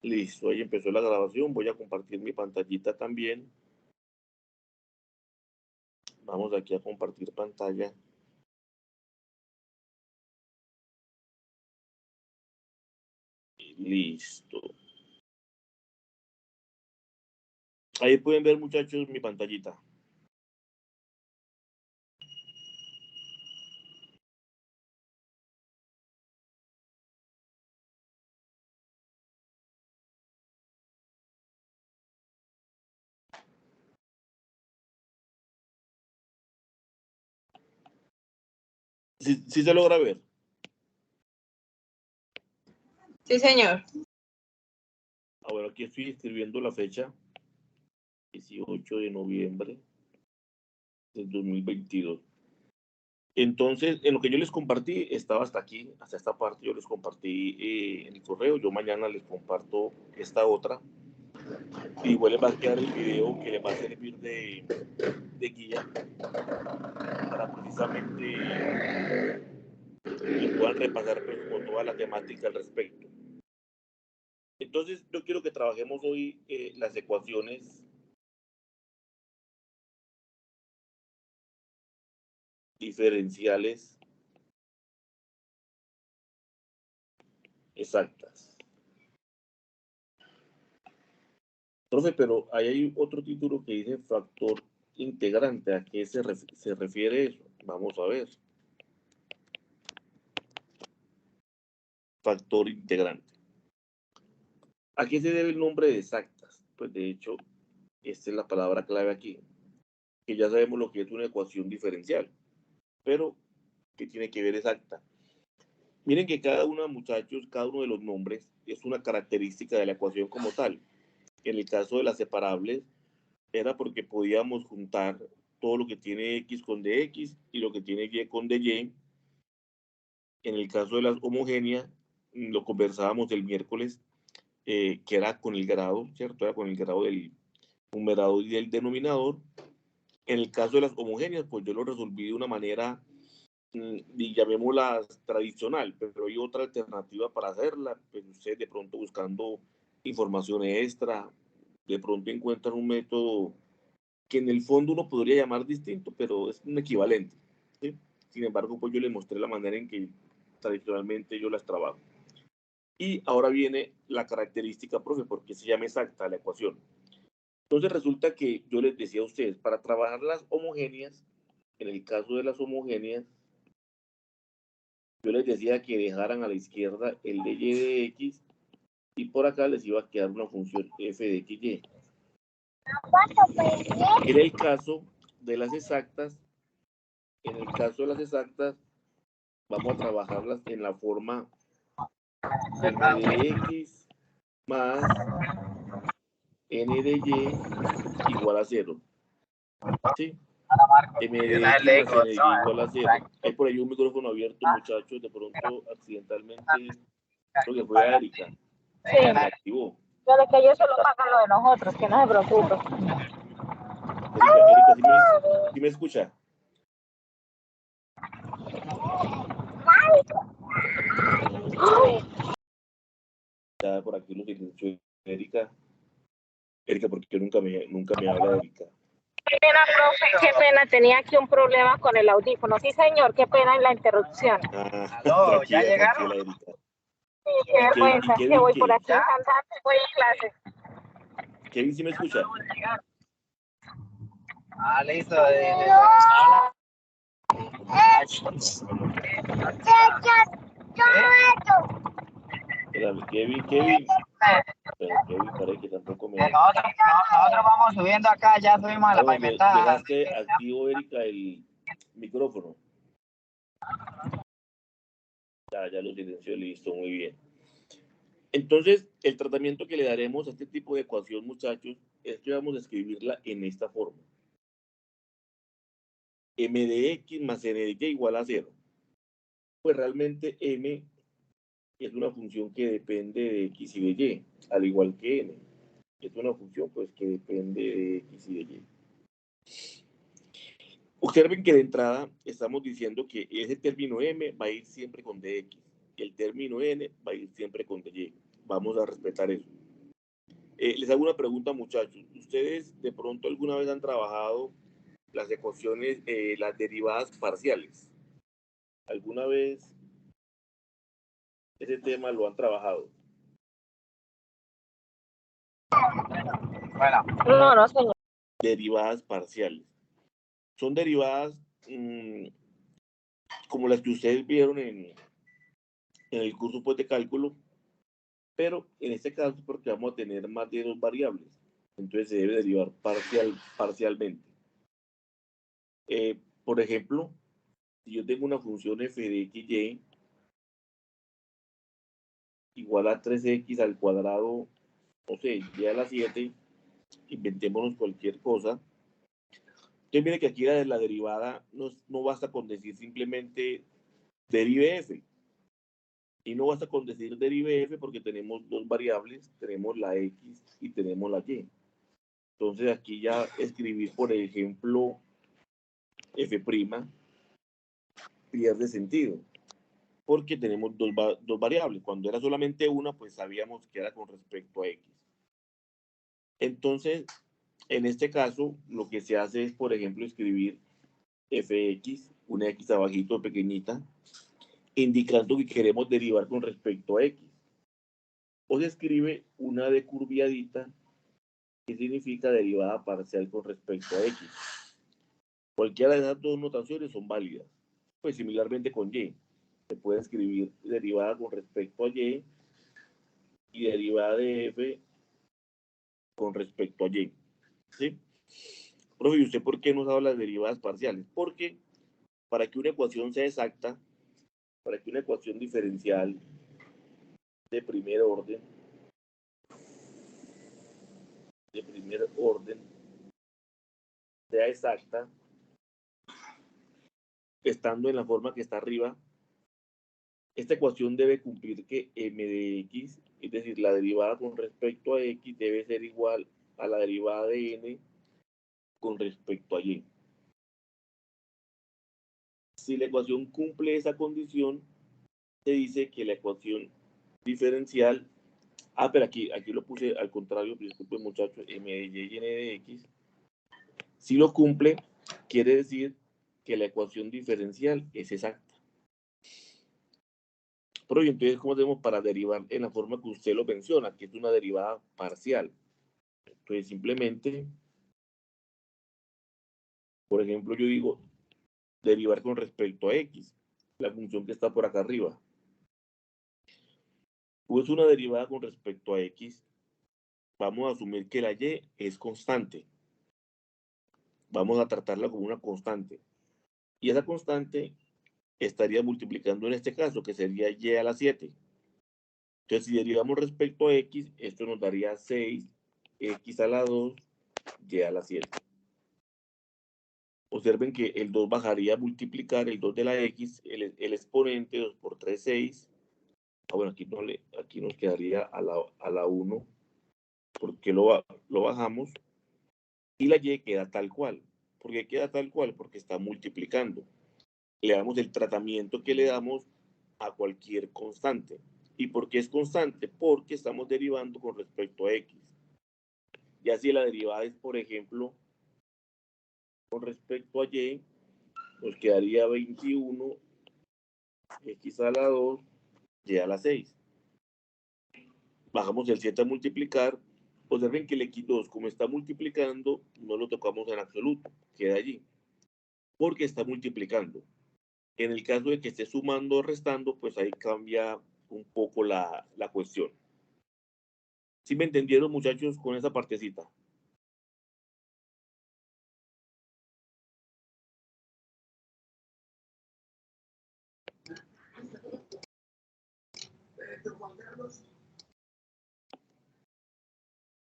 Listo, ahí empezó la grabación. Voy a compartir mi pantallita también. Vamos aquí a compartir pantalla. Listo. Ahí pueden ver, muchachos, mi pantallita. ¿Sí se logra ver? Sí, señor. Ahora aquí estoy escribiendo la fecha. 18 de noviembre del 2022. Entonces, en lo que yo les compartí, estaba hasta aquí, hasta esta parte, yo les compartí en el correo. Yo mañana les comparto esta otra. Y igual les va a quedar el video que les va a servir de guía para precisamente que puedan repasar pues, con toda la temática al respecto. Entonces, yo quiero que trabajemos hoy las ecuaciones diferenciales exactas. Profe, pero ahí hay otro título que dice factor integrante. ¿A qué se refiere eso? Vamos a ver. Factor integrante. ¿A qué se debe el nombre de exactas? Pues de hecho, esta es la palabra clave aquí, que ya sabemos lo que es una ecuación diferencial, pero ¿qué tiene que ver exacta? Miren que cada uno, muchachos, cada uno de los nombres es una característica de la ecuación como tal. En el caso de las separables, era porque podíamos juntar todo lo que tiene X con DX y lo que tiene Y con DY. En el caso de las homogéneas, lo conversábamos el miércoles, que era con el grado, ¿cierto? Era con el grado del numerador y del denominador. En el caso de las homogéneas, pues yo lo resolví de una manera, y llamémosla tradicional, pero hay otra alternativa para hacerla. Pues ustedes de pronto buscando información extra, de pronto encuentran un método que en el fondo uno podría llamar distinto, pero es un equivalente, ¿sí? Sin embargo, pues yo les mostré la manera en que tradicionalmente yo las trabajo. Y ahora viene la característica, profe, porque se llama exacta la ecuación. Entonces resulta que yo les decía a ustedes, para trabajar las homogéneas, en el caso de las homogéneas, yo les decía que dejaran a la izquierda el de y de x, y por acá les iba a quedar una función f de x, y. En el caso de las exactas, vamos a trabajarlas en la forma m de x más n de y igual a 0. ¿Sí? M de X más N de Y igual a 0. Hay por ahí un micrófono abierto, muchachos, de pronto accidentalmente, creo que fue a Erika. Sí. Se activó. Yo de que ellos solo pagan lo de nosotros, que no se preocupe. Erika, ¿sí me escucha? Ya por aquí lo silenció Erika. Erika, porque nunca me habla Erika. Qué pena, profe, qué pena, tenía aquí un problema con el audífono. Sí, señor, qué pena en la interrupción. Tranquila, ¿ya llegaron? Tranquila, Erika. Sí, qué vergüenza, que voy por aquí ¿Ya? cantando, voy en clase. Kevin, ¿sí me escucha? Listo. Espérame, Kevin. Pero Kevin parece que tampoco me... Nosotros vamos subiendo acá, ya subimos a la pavimentada. Dejaste activo, Erika, el micrófono. Ya lo silenció, listo, muy bien. Entonces, el tratamiento que le daremos a este tipo de ecuación, muchachos, es que vamos a escribirla en esta forma. M de X más N de Y igual a 0. Pues realmente M es una función que depende de X y de Y, al igual que N. Es una función pues que depende de X y de Y. Observen que de entrada estamos diciendo que ese término M va a ir siempre con DX y el término N va a ir siempre con DY. Vamos a respetar eso. Les hago una pregunta, muchachos. ¿Ustedes de pronto alguna vez han trabajado las ecuaciones, las derivadas parciales? ¿Alguna vez ese tema lo han trabajado? Bueno, No, señor. Derivadas parciales. Son derivadas como las que ustedes vieron en el curso pues, de cálculo, pero en este caso porque vamos a tener más de 2 variables. Entonces se debe derivar parcialmente. Por ejemplo, si yo tengo una función f de x, y igual a 3x al cuadrado, o sea, y a la 7, inventémonos cualquier cosa. Entonces mire que aquí la derivada no basta con decir simplemente derive f. Y no basta con decir derive f porque tenemos 2 variables, tenemos la x y tenemos la y. Entonces aquí ya escribir, por ejemplo, f' pierde sentido porque tenemos dos variables. Cuando era solamente una, pues sabíamos que era con respecto a x. Entonces, en este caso, lo que se hace es, por ejemplo, escribir fx, una x abajito pequeñita, indicando que queremos derivar con respecto a x. O se escribe una decurviadita, que significa derivada parcial con respecto a x. Cualquiera de esas dos notaciones son válidas. Pues similarmente con y. Se puede escribir derivada con respecto a y y derivada de f con respecto a y. ¿Sí? Profe, ¿y usted por qué nos habla de derivadas parciales? Porque para que una ecuación sea exacta, para que una ecuación diferencial de primer orden, sea exacta, estando en la forma que está arriba, esta ecuación debe cumplir que m de x, es decir, la derivada con respecto a x, debe ser igual a la derivada de n con respecto a y. Si la ecuación cumple esa condición, se dice que la ecuación diferencial, pero aquí lo puse al contrario, disculpen muchachos, m de y y n de x, si lo cumple, quiere decir que la ecuación diferencial es exacta. Pero entonces, ¿cómo hacemos para derivar en la forma que usted lo menciona, que es una derivada parcial? Entonces, simplemente, por ejemplo, yo digo derivar con respecto a x, la función que está por acá arriba. Pues una derivada con respecto a x, vamos a asumir que la y es constante. Vamos a tratarla como una constante. Y esa constante estaría multiplicando en este caso, que sería y a la 7. Entonces, si derivamos respecto a x, esto nos daría 6x a la 2, y a la 7. Observen que el 2 bajaría a multiplicar el 2 de la x, el exponente 2 por 3, 6. Bueno, aquí nos quedaría a la 1, porque lo bajamos, y la y queda tal cual. ¿Por qué queda tal cual? Porque está multiplicando. Le damos el tratamiento que le damos a cualquier constante. ¿Y por qué es constante? Porque estamos derivando con respecto a x. Y así la derivada es, por ejemplo, con respecto a y, nos quedaría 21 x a la 2, y a la 6. Bajamos el 7 a multiplicar. Observen que el x2, como está multiplicando, no lo tocamos en absoluto, queda allí, porque está multiplicando. En el caso de que esté sumando o restando, pues ahí cambia un poco la cuestión. ¿Sí me entendieron, muchachos, con esa partecita?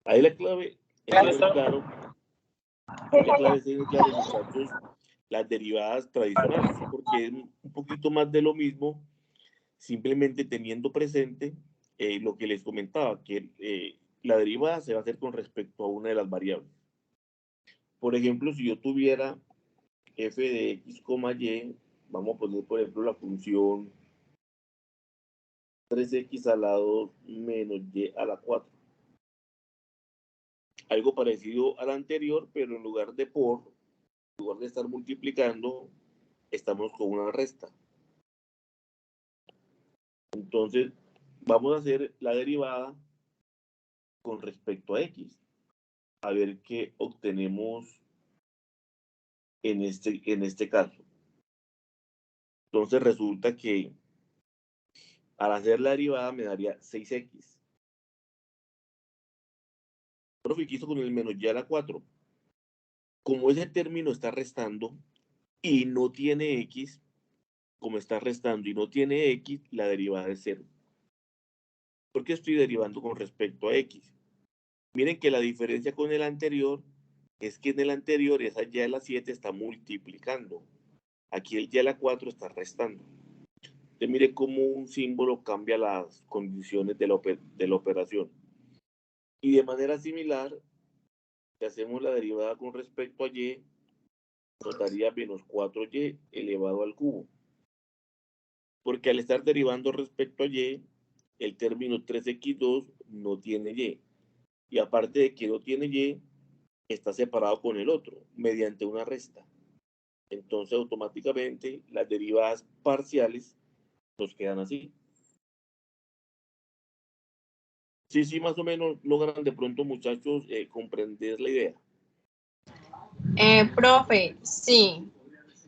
Ahí la clave es tener claro, muchachos, las derivadas tradicionales, porque es un poquito más de lo mismo, simplemente teniendo presente lo que les comentaba, que la derivada se va a hacer con respecto a una de las variables. Por ejemplo, si yo tuviera f de x, y, vamos a poner, por ejemplo, la función 3x a la 2 menos y a la 4. algo parecido al anterior, pero en lugar de estar multiplicando, estamos con una resta. Entonces, vamos a hacer la derivada con respecto a x. A ver qué obtenemos en este caso. Entonces, resulta que al hacer la derivada me daría 6x. Profe, ¿qué hizo con el menos y a la 4? Como ese término está restando y no tiene x, como está restando y no tiene x, la derivada es 0. ¿Por qué estoy derivando con respecto a x? Miren que la diferencia con el anterior es que en el anterior esa y a la 7 está multiplicando. Aquí el y a la 4 está restando. Entonces mire cómo un símbolo cambia las condiciones de la operación. Y de manera similar, si hacemos la derivada con respecto a y, nos daría menos 4y elevado al cubo. Porque al estar derivando respecto a y, el término 3x2 no tiene y. Y aparte de que no tiene y, está separado con el otro mediante una resta. Entonces automáticamente las derivadas parciales nos quedan así. Sí, más o menos logran de pronto, muchachos, comprender la idea. Profe, sí.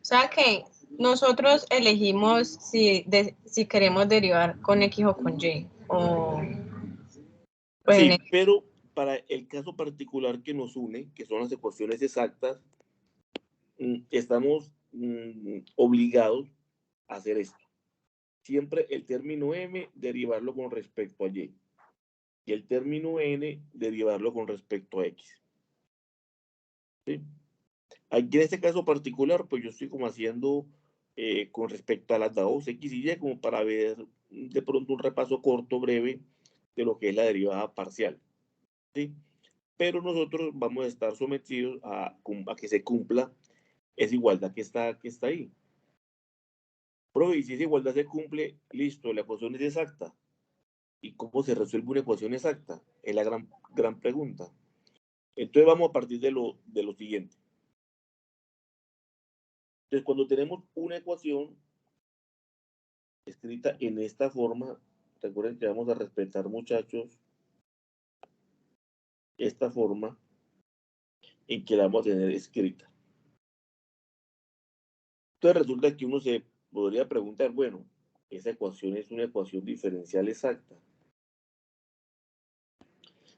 O sea que nosotros elegimos si queremos derivar con X o con Y. O, pues Sí, pero para el caso particular que nos une, que son las ecuaciones exactas, estamos obligados a hacer esto. Siempre el término m derivarlo con respecto a y. Y el término n derivarlo con respecto a x. ¿Sí? Aquí en este caso particular, pues yo estoy como haciendo con respecto a las dados x y y, como para ver de pronto un repaso corto, breve, de lo que es la derivada parcial. ¿Sí? Pero nosotros vamos a estar sometidos a que se cumpla esa igualdad que está ahí. Profe, y si esa igualdad se cumple, listo, la ecuación es exacta. ¿Y cómo se resuelve una ecuación exacta? Es la gran pregunta. Entonces vamos a partir de lo siguiente. Entonces, cuando tenemos una ecuación escrita en esta forma, recuerden que vamos a respetar, muchachos, esta forma en que la vamos a tener escrita. Entonces resulta que uno se podría preguntar, bueno, esa ecuación es una ecuación diferencial exacta.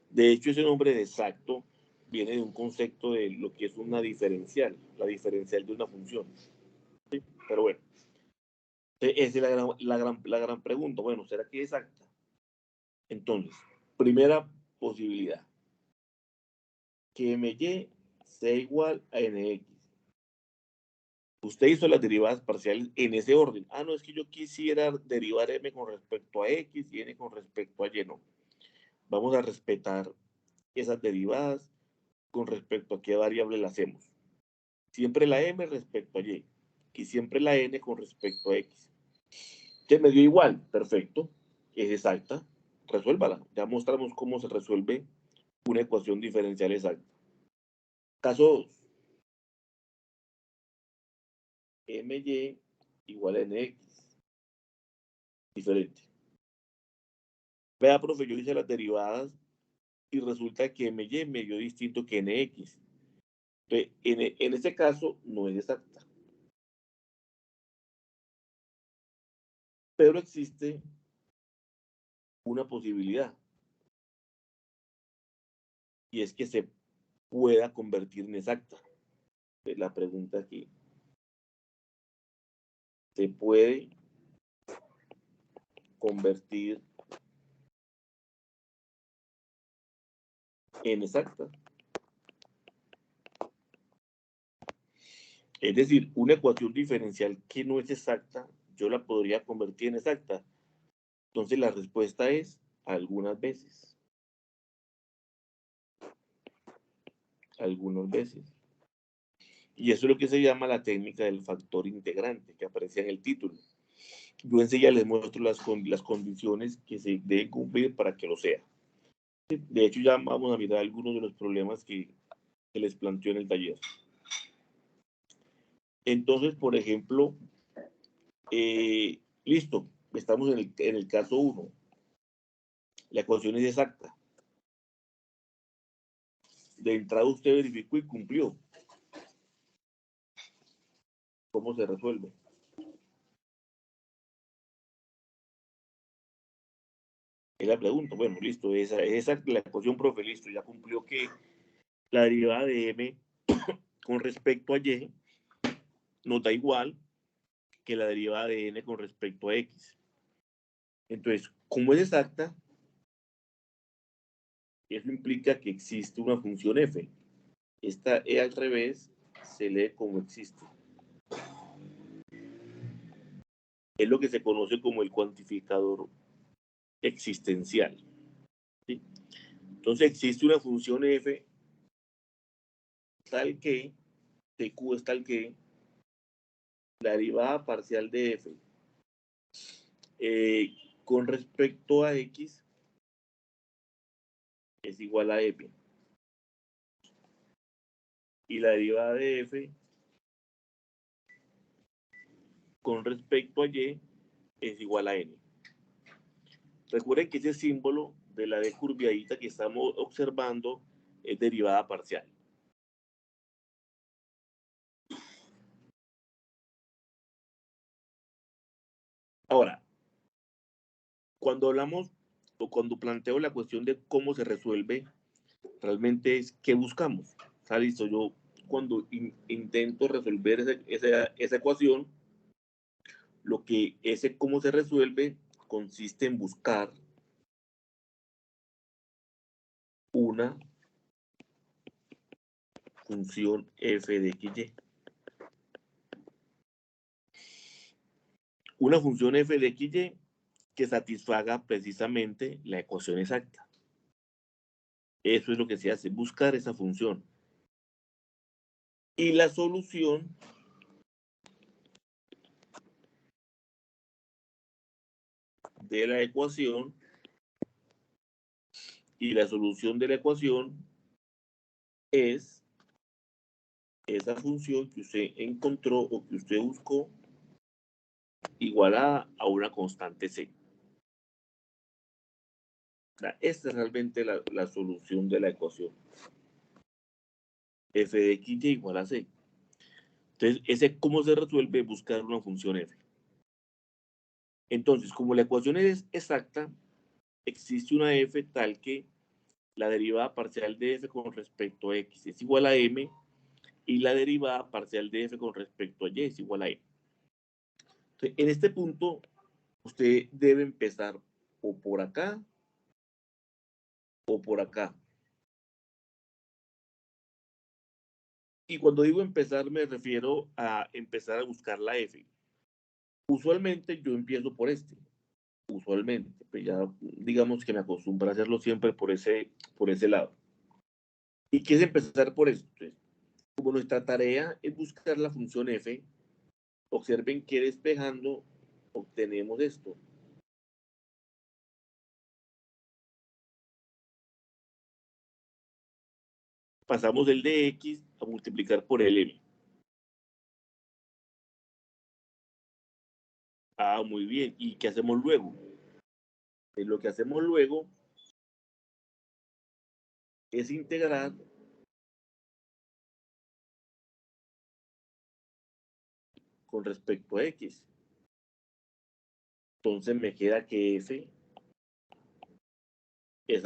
De hecho, ese nombre de exacto viene de un concepto de lo que es una diferencial, la diferencial de una función. ¿Sí? Pero bueno, esa es la gran pregunta. Bueno, ¿será que es exacta? Entonces, primera posibilidad, que my sea igual a nx. Usted hizo las derivadas parciales en ese orden. Ah, no, es que yo quisiera derivar m con respecto a x y n con respecto a y. No. Vamos a respetar esas derivadas con respecto a qué variable la hacemos. Siempre la m respecto a y y siempre la n con respecto a x. ¿Qué me dio igual? Perfecto. Es exacta. Resuélvala. Ya mostramos cómo se resuelve una ecuación diferencial exacta. Caso 2. my igual a nx. Diferente. Vea, profe, yo hice las derivadas y resulta que my me dio distinto que nx. Entonces, en este caso no es exacta. Pero existe una posibilidad. Y es que se pueda convertir en exacta. La pregunta aquí. ¿Se puede convertir en exacta? Es decir, una ecuación diferencial que no es exacta, yo la podría convertir en exacta. Entonces la respuesta es algunas veces. Algunas veces. Y eso es lo que se llama la técnica del factor integrante, que aparece en el título. Yo enseguida les muestro las condiciones que se deben cumplir para que lo sea. De hecho, ya vamos a mirar algunos de los problemas que se les planteó en el taller. Entonces, por ejemplo, listo, estamos en el caso 1. La ecuación es exacta. De entrada usted verificó y cumplió. ¿Cómo se resuelve? Es la pregunta. Bueno, listo, esa la ecuación, profe, listo, ya cumplió que la derivada de m con respecto a y nos da igual que la derivada de n con respecto a x. Entonces, como es exacta, eso implica que existe una función f. Esta e al revés se lee como existe. Es lo que se conoce como el cuantificador existencial. ¿Sí? Entonces existe una función f tal que tq es tal que la derivada parcial de f con respecto a x es igual a m y la derivada de f con respecto a y es igual a n. Recuerden que ese símbolo de la d curviadita que estamos observando es derivada parcial. Ahora, cuando hablamos o cuando planteo la cuestión de cómo se resuelve, realmente es qué buscamos. O sea, listo, yo cuando intento resolver esa ecuación, lo que ese cómo se resuelve consiste en buscar una función f de xy. Una función f de xy que satisfaga precisamente la ecuación exacta. Eso es lo que se hace, buscar esa función. Y la solución de la ecuación es esa función que usted encontró o que usted buscó igualada a una constante c. Esta es realmente la solución de la ecuación. F de xy igual a c. Entonces, ese cómo se resuelve buscar una función f. Entonces, como la ecuación es exacta, existe una f tal que la derivada parcial de f con respecto a x es igual a m y la derivada parcial de f con respecto a y es igual a m. Entonces, en este punto, usted debe empezar o por acá o por acá. Y cuando digo empezar, me refiero a empezar a buscar la f. Usualmente yo empiezo por este. Usualmente, pues ya digamos que me acostumbro a hacerlo siempre por ese lado. ¿Y qué es empezar por esto? Entonces, como nuestra tarea es buscar la función f, observen que despejando obtenemos esto. Pasamos el de x a multiplicar por el m. Ah, muy bien. ¿Y qué hacemos luego? Pues lo que hacemos luego es integrar con respecto a x. Entonces me queda que esa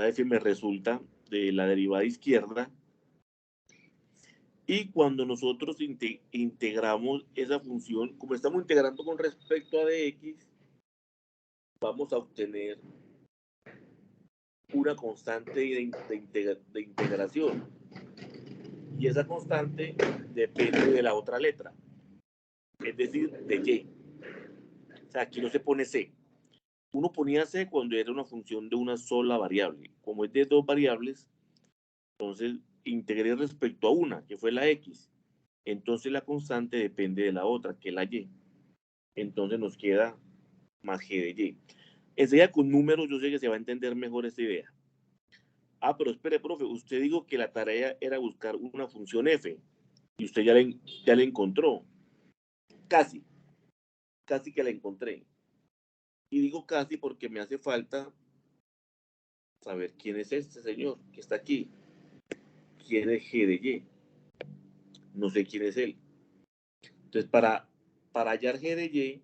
f me resulta de la derivada izquierda. Y cuando nosotros integramos esa función, como estamos integrando con respecto a dx, vamos a obtener una constante de integración. Y esa constante depende de la otra letra, es decir, de y. O sea, aquí no se pone c. Uno ponía c cuando era una función de una sola variable. Como es de dos variables, entonces integré respecto a una, que fue la x. Entonces la constante depende de la otra, que es la y. Entonces nos queda más g de y. Enseguida con números yo sé que se va a entender mejor esta idea. Ah, pero espere, profe, usted dijo que la tarea era buscar una función f y usted ya la encontró. Casi que la encontré. Y digo casi porque me hace falta saber quién es este señor que está aquí. ¿Quién es G de Y? No sé quién es él. Entonces, para hallar G de Y,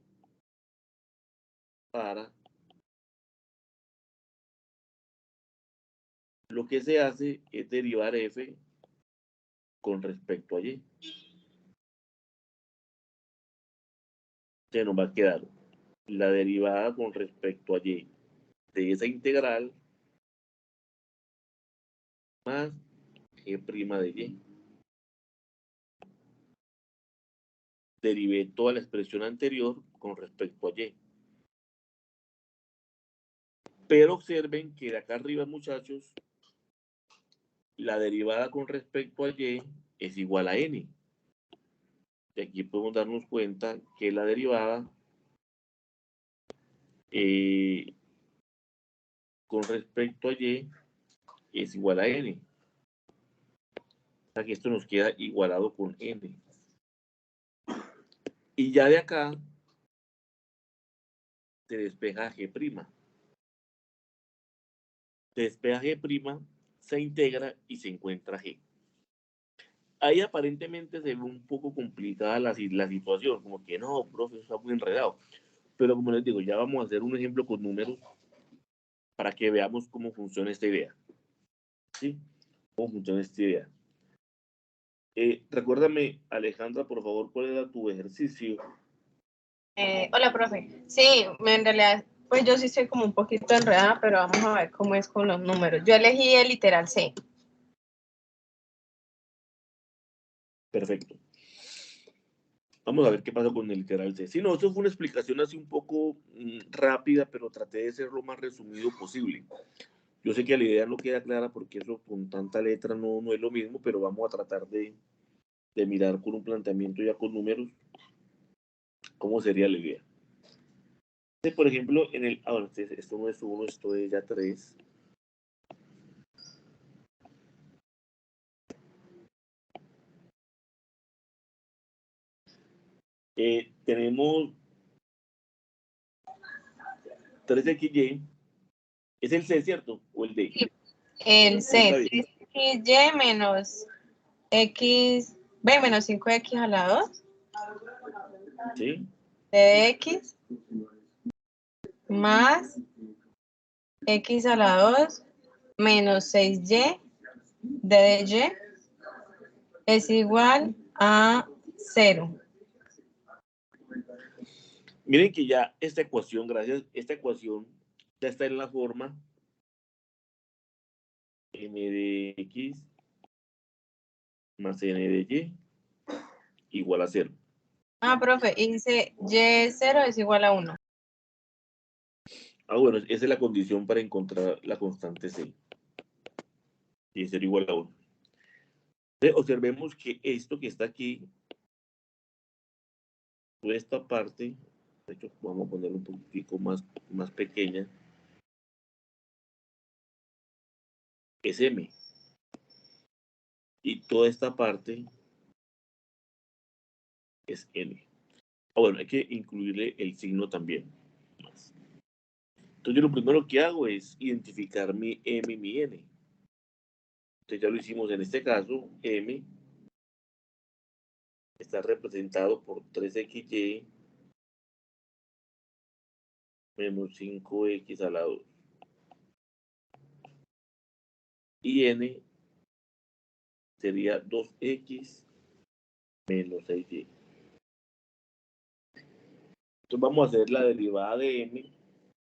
lo que se hace es derivar f con respecto a Y. Se nos va a quedar la derivada con respecto a Y de esa integral más G' de Y. Derivé toda la expresión anterior con respecto a Y. Pero observen que de acá arriba, muchachos, la derivada con respecto a Y es igual a N. Y aquí podemos darnos cuenta que la derivada con respecto a Y es igual a N. O sea que esto nos queda igualado con N. Y ya de acá se despeja G'. Se despeja G', se integra y se encuentra G. Ahí aparentemente se ve un poco complicada la situación, como que no, profe, está muy enredado. Pero como les digo, ya vamos a hacer un ejemplo con números para que veamos cómo funciona esta idea. ¿Sí? ¿Cómo funciona esta idea? Recuérdame, Alejandra, por favor, ¿cuál era tu ejercicio? Hola, profe. Sí, en realidad, pues yo sí estoy como un poquito enredada, pero vamos a ver cómo es con los números. Yo elegí el literal C. Perfecto. Vamos a ver qué pasa con el literal C. Sí, no, eso fue una explicación así un poco rápida, pero traté de ser lo más resumido posible. Yo sé que la idea no queda clara porque eso con tanta letra no es lo mismo, pero vamos a tratar de mirar con un planteamiento ya con números cómo sería la idea. Entonces, por ejemplo, en el... Ahora, esto no es 1, esto es ya 3. Tenemos 3xy. ¿Es el C, cierto? ¿O el D? El C, 3xy menos x, b menos 5x a la 2. Sí. De x más x a la 2 menos 6y de y es igual a 0. Miren que ya esta ecuación, gracias, esta ecuación ya está en la forma n de x más n de y igual a 0. Ah, profe, y dice y0 es igual a 1. Ah, bueno, esa es la condición para encontrar la constante C. Y 0 igual a 1. Entonces, observemos que esto que está aquí, toda esta parte, de hecho, vamos a poner un poquitico más pequeña, es M. Y toda esta parte es N. Ah, bueno, hay que incluirle el signo también. Entonces, yo lo primero que hago es identificar mi M y mi N. Entonces, ya lo hicimos en este caso. M está representado por 3xy menos 5x a la 2. Y N sería 2x menos 6y. Entonces vamos a hacer la derivada de M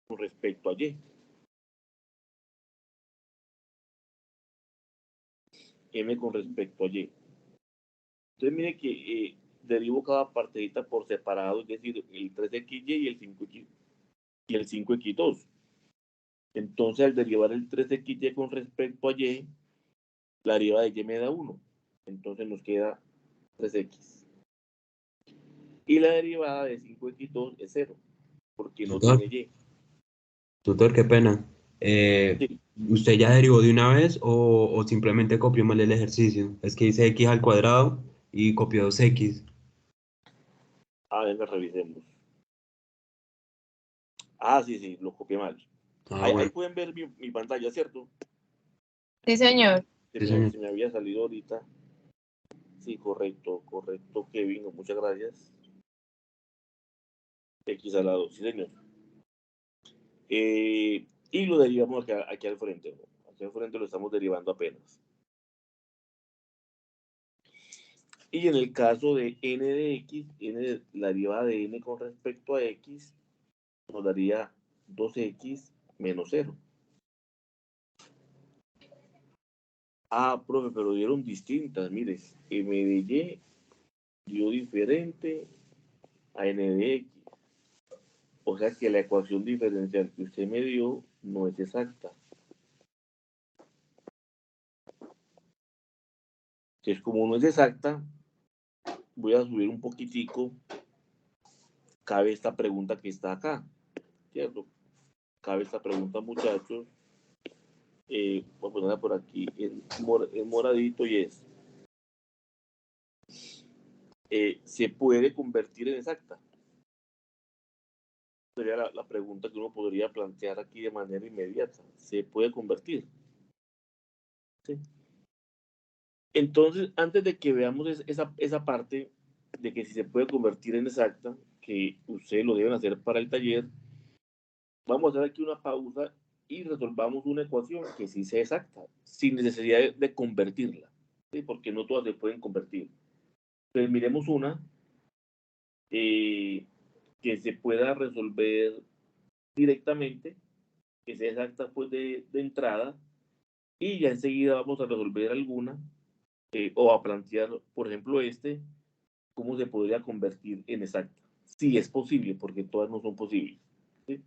con respecto a Y. M con respecto a Y. Entonces mire que derivo cada partecita por separado, es decir, el 3xy y el 5x y el 5x2. Entonces al derivar el 3xy con respecto a Y, la derivada de Y me da 1. Entonces nos queda 3x. Y la derivada de 5x2 es 0, porque no Tutor, tiene Y. tutor, qué pena. Sí. ¿Usted ya derivó de una vez o simplemente copió mal el ejercicio? Es que dice x al cuadrado y copió 2x. Venga, revisemos. Sí, sí, lo copié mal. Ahí Bueno, pueden ver mi pantalla, ¿cierto? Sí, señor. sí, señor. Se me había salido ahorita. Sí, correcto, Kevin, muchas gracias. X al lado, sí, señor. Y lo derivamos aquí al frente, ¿no? Aquí al frente lo estamos derivando apenas. Y en el caso de n de x, la derivada de n con respecto a x, nos daría 2x menos 0. Profe, pero dieron distintas, mire, m de y dio diferente a n de x. O sea que la ecuación diferencial que usted me dio no es exacta. Entonces, como no es exacta, voy a subir un poquitico. Cabe esta pregunta que está acá, ¿cierto? Cabe esta pregunta, muchachos. Voy a ponerla por aquí en moradito y es, ¿se puede convertir en exacta? Sería la pregunta que uno podría plantear aquí de manera inmediata. ¿Se puede convertir? ¿Sí? Entonces, antes de que veamos esa parte de que si se puede convertir en exacta, que ustedes lo deben hacer para el taller, vamos a hacer aquí una pausa y resolvamos una ecuación que sí sea exacta, sin necesidad de convertirla, ¿sí? Porque no todas se pueden convertir. Entonces, miremos una que se pueda resolver directamente, que sea exacta pues de entrada, y ya enseguida vamos a resolver alguna o a plantear, por ejemplo, cómo se podría convertir en exacta. Si es posible, porque todas no son posibles, ¿sí?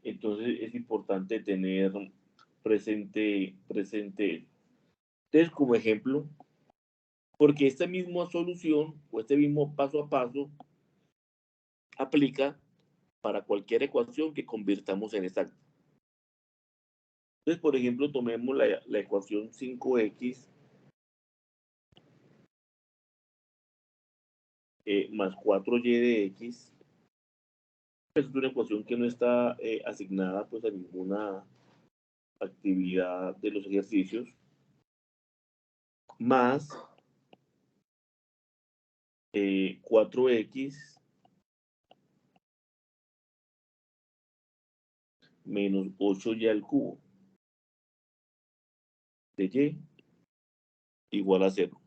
Entonces es importante tener presente. Entonces, como ejemplo, porque esta misma solución o este mismo paso a paso aplica para cualquier ecuación que convirtamos en exacta. Entonces, por ejemplo, tomemos la ecuación 5x más 4y de x. Es una ecuación que no está asignada pues a ninguna actividad de los ejercicios, más 4x menos 8y al cubo de y igual a 0.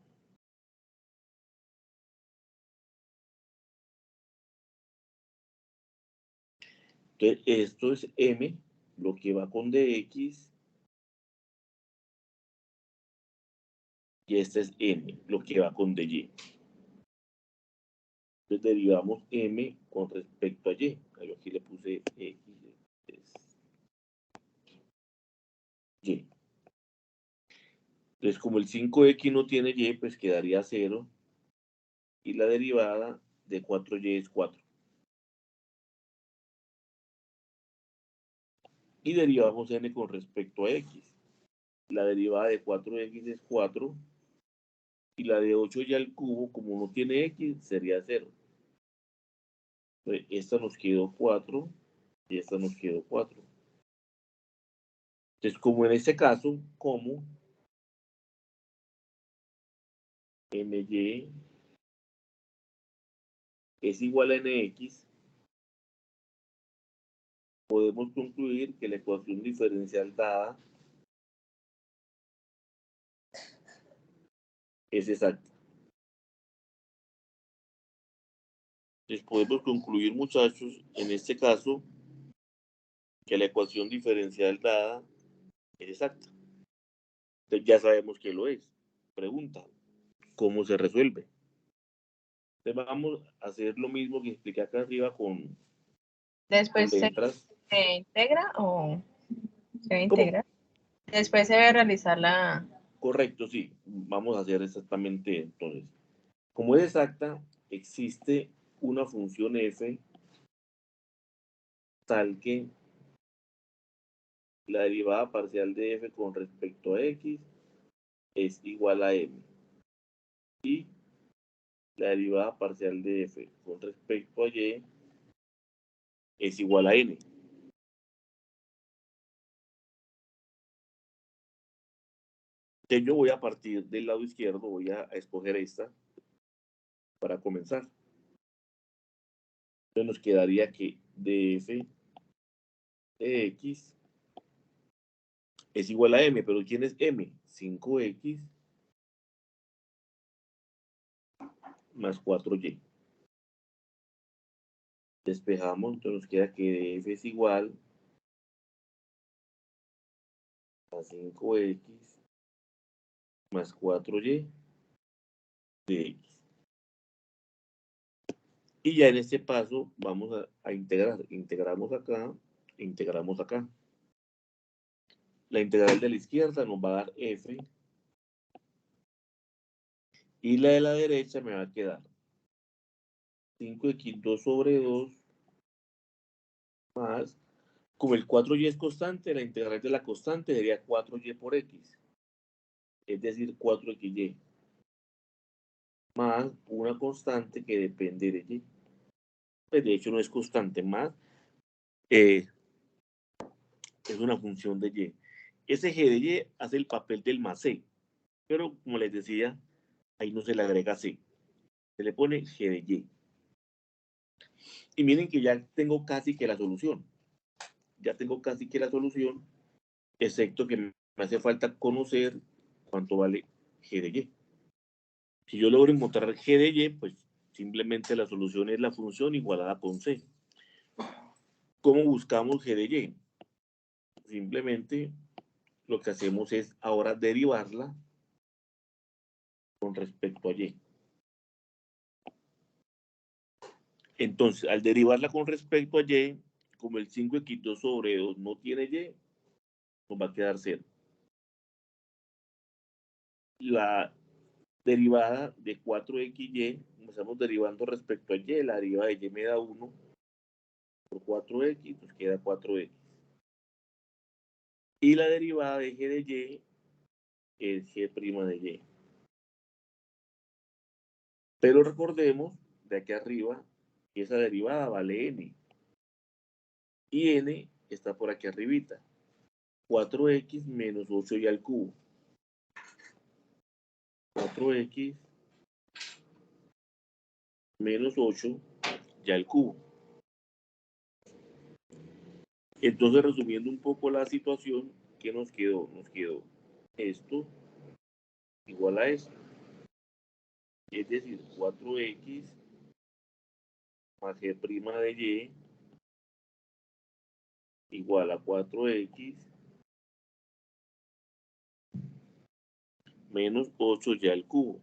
Entonces, esto es m, lo que va con dx, y este es n, lo que va con dy. Entonces, derivamos m con respecto a y. Yo aquí le puse x, y. Entonces, como el 5x no tiene y, pues quedaría 0, y la derivada de 4y es 4. Y derivamos n con respecto a x. La derivada de 4x es 4, y la de 8y al cubo, como no tiene x, sería 0. Entonces, esta nos quedó 4 y esta nos quedó 4. Entonces, como en este caso, como my es igual a nx, podemos concluir que la ecuación diferencial dada es exacta. Entonces, podemos concluir, muchachos, en este caso, que la ecuación diferencial dada es exacta. Entonces, ya sabemos que lo es. Pregunta, ¿cómo se resuelve? Entonces, vamos a hacer lo mismo que expliqué acá arriba con Después se letras. integra o se debe ¿Cómo? integrar. Después se debe realizar la... Correcto, sí. Vamos a hacer exactamente entonces. Como es exacta, existe una función f tal que la derivada parcial de f con respecto a x es igual a m. Y la derivada parcial de f con respecto a y es igual a n. Entonces yo voy a partir del lado izquierdo, voy a escoger esta para comenzar. Entonces nos quedaría que df de x es igual a m, pero ¿quién es m? 5x más 4y. Despejamos, entonces nos queda que df es igual a 5x más 4y de x. Y ya en este paso vamos a integrar. Integramos acá, integramos acá. La integral de la izquierda nos va a dar f. Y la de la derecha me va a quedar 5x2 sobre 2 más, como el 4y es constante, la integral de la constante sería 4y por x. Es decir, 4xy. Más una constante que depende de y. Pues de hecho no es constante, más es una función de y. Ese g de y hace el papel del más c. Pero como les decía, ahí no se le agrega c. Se le pone g de y. Y miren que ya tengo casi que la solución. Ya tengo casi que la solución, excepto que me hace falta conocer cuánto vale g de y. Si yo logro encontrar g de y, pues simplemente la solución es la función igualada con c. ¿Cómo buscamos g de y? Simplemente lo que hacemos es ahora derivarla con respecto a y. Entonces, al derivarla con respecto a y, como el 5x2 sobre 2 no tiene y, nos va a quedar 0. La derivada de 4xy, como estamos derivando respecto a y, la derivada de y me da 1 por 4x, nos queda 4x. Y la derivada de g de y es g' de y. Pero recordemos de aquí arriba que esa derivada vale n. Y n está por aquí arribita. 4x menos 8y al cubo. 4x menos 8 y al cubo. Entonces, resumiendo un poco la situación, ¿qué nos quedó? Nos quedó esto igual a esto. Es decir, 4x más g' de y igual a 4x menos 8y al cubo.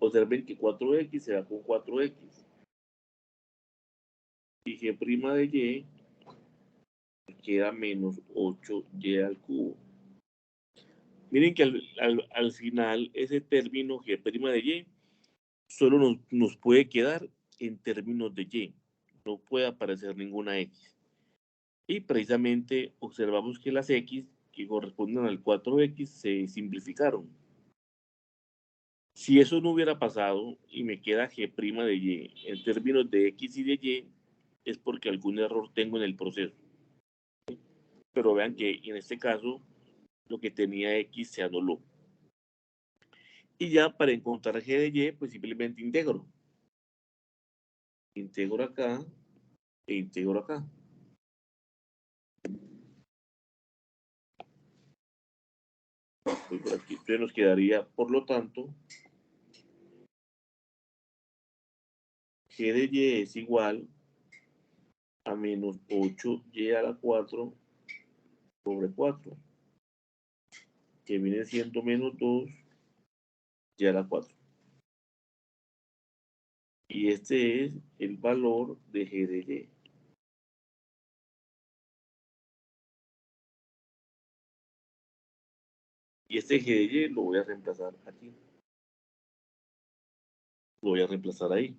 Observen que 4x se da con 4x. Y g' de y queda menos 8y al cubo. Miren que al final ese término g' de y solo nos puede quedar en términos de y. No puede aparecer ninguna x. Y precisamente observamos que las x que corresponden al 4x se simplificaron. Si eso no hubiera pasado y me queda g' de y en términos de x y de y, es porque algún error tengo en el proceso. Pero vean que en este caso lo que tenía x se anuló. Y ya para encontrar g de y, pues simplemente integro. Integro acá e integro acá. Voy por aquí. Entonces nos quedaría, por lo tanto, g de y es igual a menos 8y a la 4 sobre 4, que viene siendo menos 2y a la 4. Y este es el valor de g de y. Y este g de y lo voy a reemplazar aquí. Lo voy a reemplazar ahí.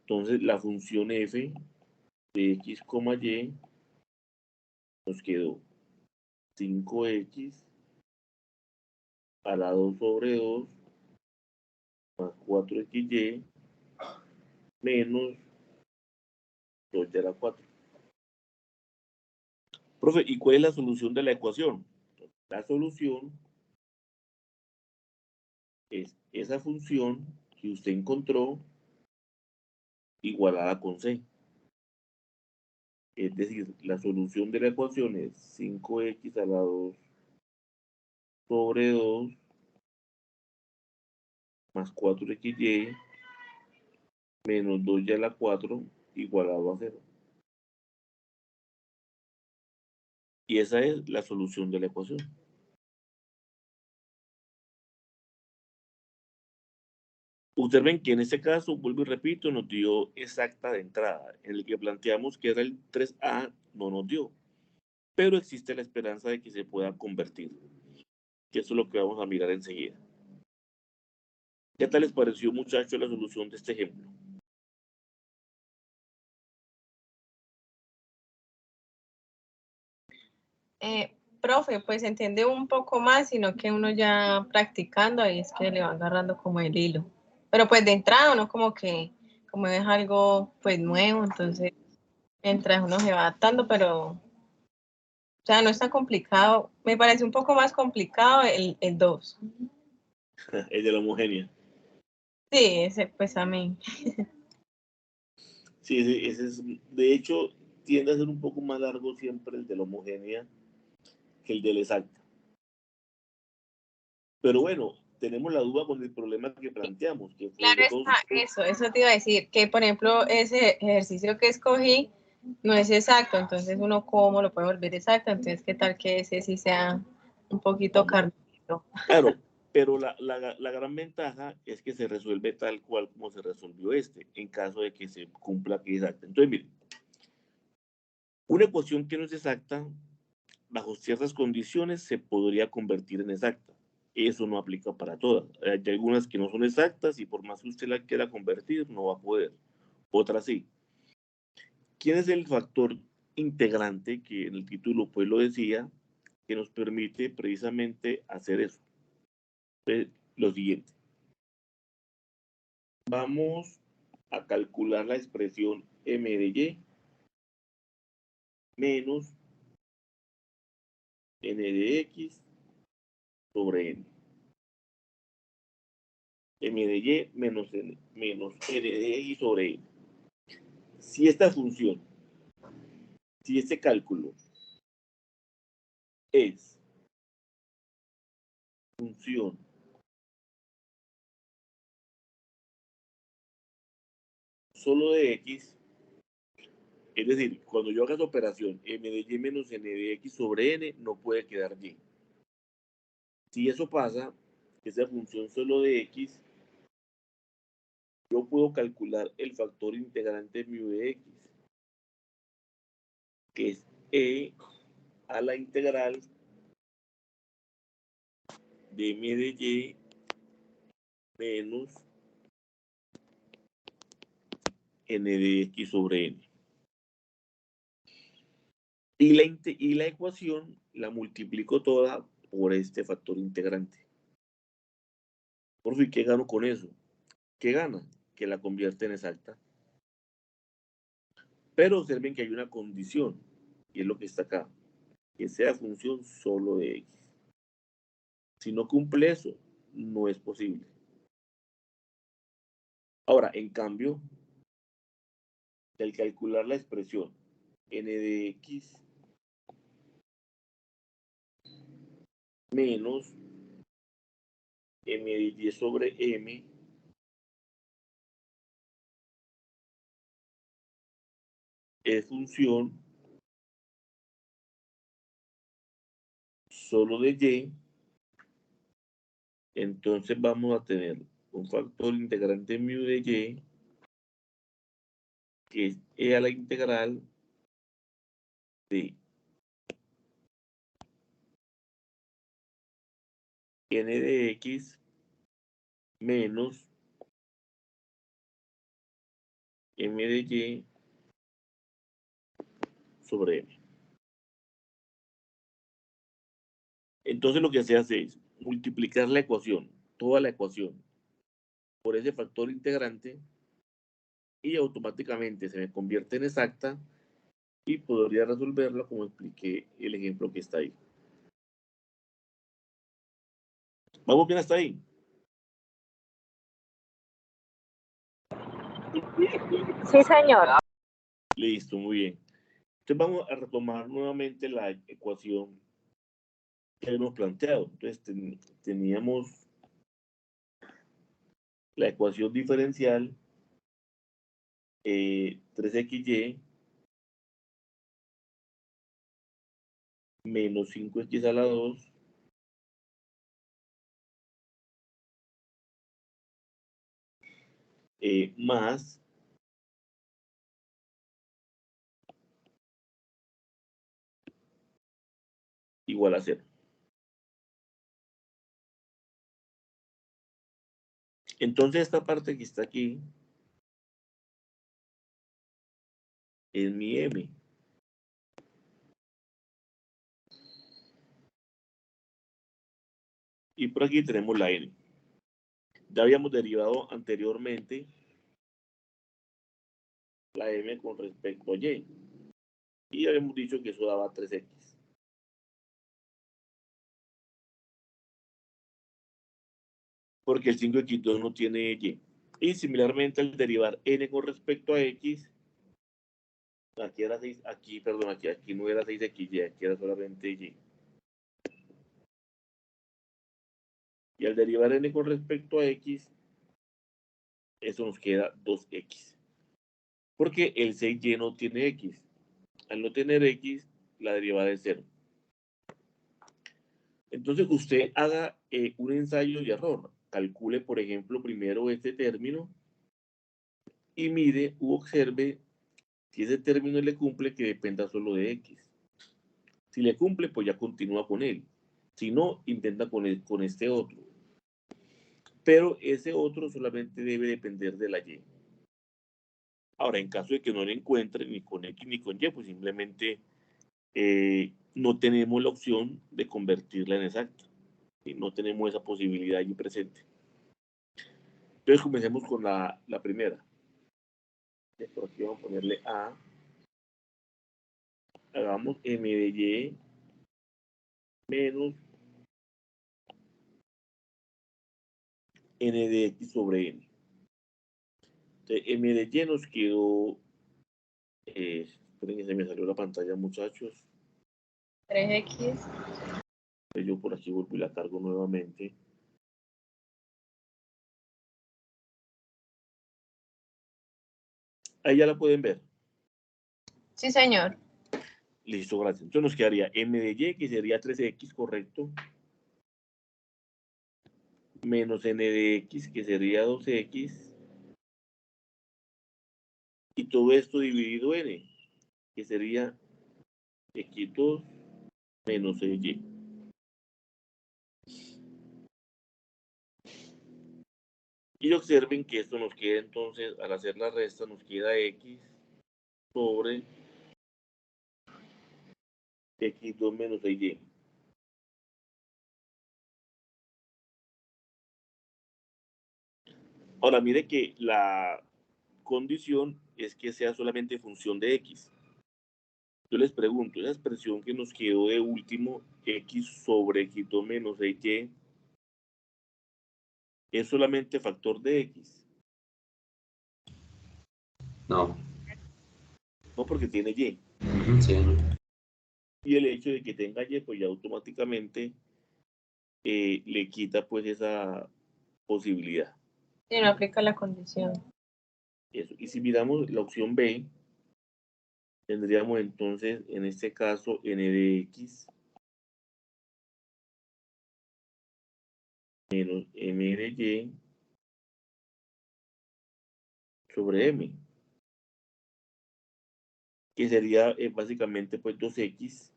Entonces la función f de x, y nos quedó 5x a la 2 sobre 2 más 4xy menos 2 a la 4. Profe, ¿y cuál es la solución de la ecuación? La solución es esa función que usted encontró igualada con c. Es decir, la solución de la ecuación es 5x a la 2 sobre 2 más 4xy menos 2y a la 4 igualado a 0. Y esa es la solución de la ecuación. Ustedes ven que en este caso, vuelvo y repito, nos dio exacta de entrada. En el que planteamos que era el 3A, no nos dio. Pero existe la esperanza de que se pueda convertir. Que eso es lo que vamos a mirar enseguida. ¿Qué tal les pareció, muchachos, la solución de este ejemplo? Profe, pues entiende un poco más, sino que uno ya practicando ahí es que le va agarrando como el hilo. Pero pues de entrada uno como es algo pues nuevo, entonces mientras uno se va adaptando, pero o sea, no es tan complicado. Me parece un poco más complicado el 2. El de la homogénea. Sí, ese pues a mí. Sí, ese es, de hecho, tiende a ser un poco más largo siempre el de la homogénea que el de la exacta. Pero bueno, tenemos la duda con el problema que planteamos, que fue Claro el está, 2. eso te iba a decir, que por ejemplo ese ejercicio que escogí no es exacto, entonces uno cómo lo puede volver exacto, entonces qué tal que ese sí sea un poquito cargado. Claro, pero la gran ventaja es que se resuelve tal cual como se resolvió este, en caso de que se cumpla que es exacta. Entonces, miren, una ecuación que no es exacta, bajo ciertas condiciones, se podría convertir en exacta. Eso no aplica para todas. Hay algunas que no son exactas y por más que usted la quiera convertir, no va a poder. Otras sí. ¿Quién es el factor integrante que en el título pues lo decía, que nos permite precisamente hacer eso? Entonces, lo siguiente. Vamos a calcular la expresión m de y menos n de x sobre n. M de y menos n de x sobre n. Si esta función, si este cálculo es función solo de x, es decir, cuando yo haga esa operación m de y menos n de x sobre n, no puede quedar y. Si eso pasa, esa función solo de x, yo puedo calcular el factor integrante mu de x, que es e a la integral de m de y menos n de x sobre n. Y la ecuación la multiplico toda por este factor integrante. Por fin, ¿qué gano con eso? ¿Qué gana? Que la convierte en exacta. Pero observen que hay una condición, y es lo que está acá, que sea función solo de x. Si no cumple eso, no es posible. Ahora, en cambio, al calcular la expresión n de x menos m de y sobre m es función solo de y, entonces vamos a tener un factor integrante mu de y, que es e a la integral de n de x menos m de y sobre m. Entonces lo que se hace es multiplicar la ecuación, toda la ecuación, por ese factor integrante y automáticamente se me convierte en exacta y podría resolverlo como expliqué el ejemplo que está ahí. ¿Vamos bien hasta ahí? Sí, señor. Listo, muy bien. Entonces vamos a retomar nuevamente la ecuación que hemos planteado. Entonces teníamos la ecuación diferencial 3xy menos 5x a la 2 más igual a 0. Entonces esta parte que está aquí es mi m. Y por aquí tenemos la n. Ya habíamos derivado anteriormente la m con respecto a y. Y habíamos dicho que eso daba 3x. Porque el 5x2 no tiene y. Y similarmente al derivar n con respecto a x, aquí era 6, aquí, perdón, aquí no era 6xy, aquí era solamente y. Y al derivar n con respecto a x, eso nos queda 2x. Porque el 6y no tiene x. Al no tener x, la derivada es 0. Entonces usted haga un ensayo de error. Calcule, por ejemplo, primero este término y mire u observe si ese término le cumple, que dependa solo de x. Si le cumple, pues ya continúa con él. Si no, intenta con este otro. Pero ese otro solamente debe depender de la y. Ahora, en caso de que no lo encuentre ni con x ni con y, pues simplemente no tenemos la opción de convertirla en exacta. ¿Sí? No tenemos esa posibilidad allí presente. Entonces comencemos con la primera. Por aquí vamos a ponerle A. Hagamos m de y menos n de x sobre n. Entonces, m de y nos quedó... esperen que se me salió la pantalla, muchachos. 3x. Entonces, yo por aquí vuelvo y la cargo nuevamente. Ahí ya la pueden ver. Sí, señor. Listo, gracias. Entonces nos quedaría m de y, que sería 3x, correcto. Menos n de x, que sería 2x. Y todo esto dividido n, que sería x2 menos y. Y observen que esto nos queda entonces, al hacer la resta, nos queda x sobre x2 menos y. Ahora, mire que la condición es que sea solamente función de x. Yo les pregunto, esa expresión que nos quedó de último, x sobre x2 menos y, ¿es solamente factor de x? No. No, porque tiene y. Sí. Y el hecho de que tenga y, pues ya automáticamente le quita pues esa posibilidad. Sí, no aplica la condición. Eso. Y si miramos la opción B, tendríamos entonces en este caso n de x menos m de y sobre m, que sería básicamente pues 2x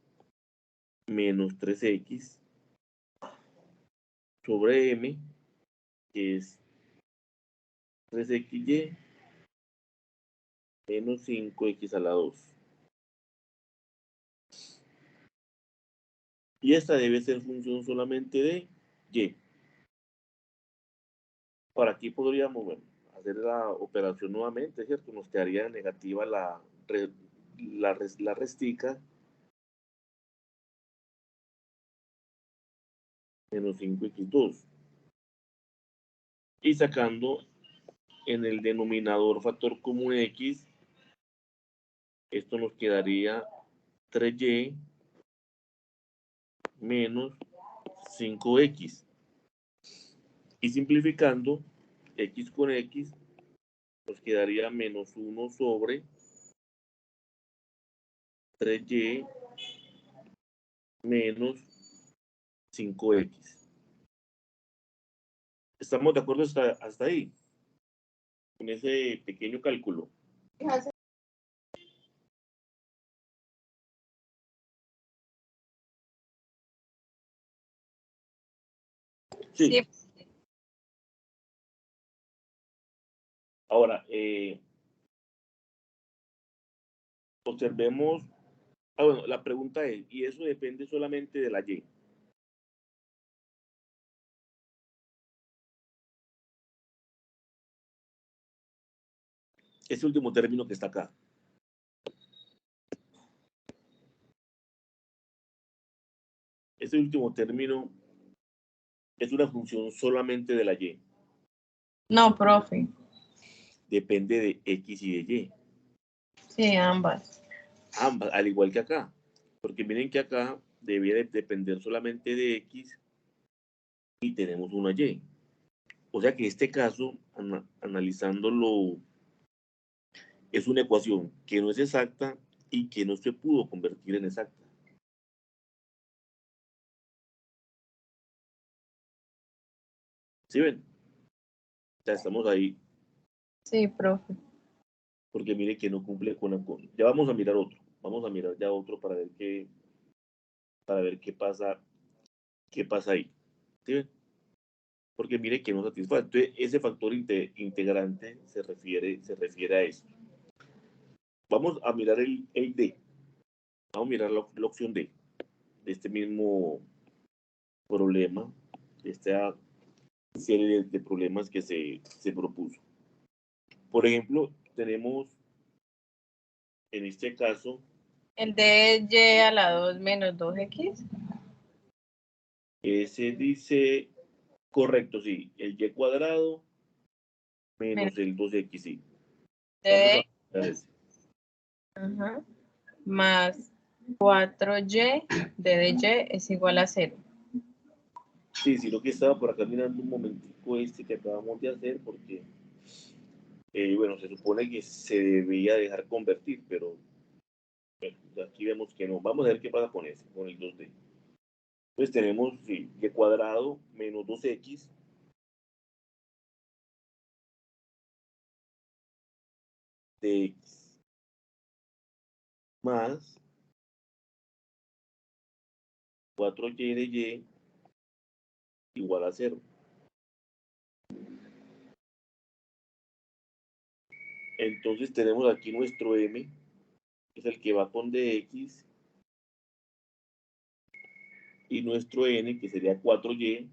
menos 3x sobre m, que es 3xy menos 5x a la 2. Y esta debe ser función solamente de y. Ahora aquí podríamos, bueno, hacer la operación nuevamente, ¿cierto? Nos quedaría negativa la restica menos 5x2. Y sacando en el denominador factor común x, esto nos quedaría 3y menos 5x. Y simplificando, x con x, nos quedaría menos 1 sobre 3y menos 5x. ¿Estamos de acuerdo hasta ahí? Con ese pequeño cálculo. Sí. Sí. Ahora, observemos. Bueno, la pregunta es, ¿y eso depende solamente de la y? Ese último término que está acá. Ese último término es una función solamente de la y. No, profe. Depende de x y de y. Sí, ambas. Ambas, al igual que acá. Porque miren que acá debía depender solamente de x y tenemos una y. O sea que este caso, analizándolo, es una ecuación que no es exacta y que no se pudo convertir en exacta. ¿Sí ven? Ya estamos ahí. Sí, profe. Porque mire que no cumple con la... Ya vamos a mirar otro. Vamos a mirar ya otro para ver qué pasa ahí. ¿Sí ven? Porque mire que no satisface. Entonces, ese factor integrante se refiere a eso. Vamos a mirar el D. Vamos a mirar la opción D de este mismo problema, de esta serie de problemas que se propuso. Por ejemplo, tenemos en este caso El de y a la 2 menos 2x. ese dice, correcto, sí, el y cuadrado Menos menos el 2x, sí. Vamos d a ver ese. más 4y de y es igual a 0. Sí, sí, lo que estaba por acá mirando un momentico este que acabamos de hacer, porque, bueno, se supone que se debía dejar convertir, pero bueno, aquí vemos que no. Vamos a ver qué pasa con ese, con el 2D. Entonces tenemos, sí, y cuadrado menos 2x de x más 4y de y igual a 0. Entonces tenemos aquí nuestro m, que es el que va con dx, y nuestro n, que sería 4y,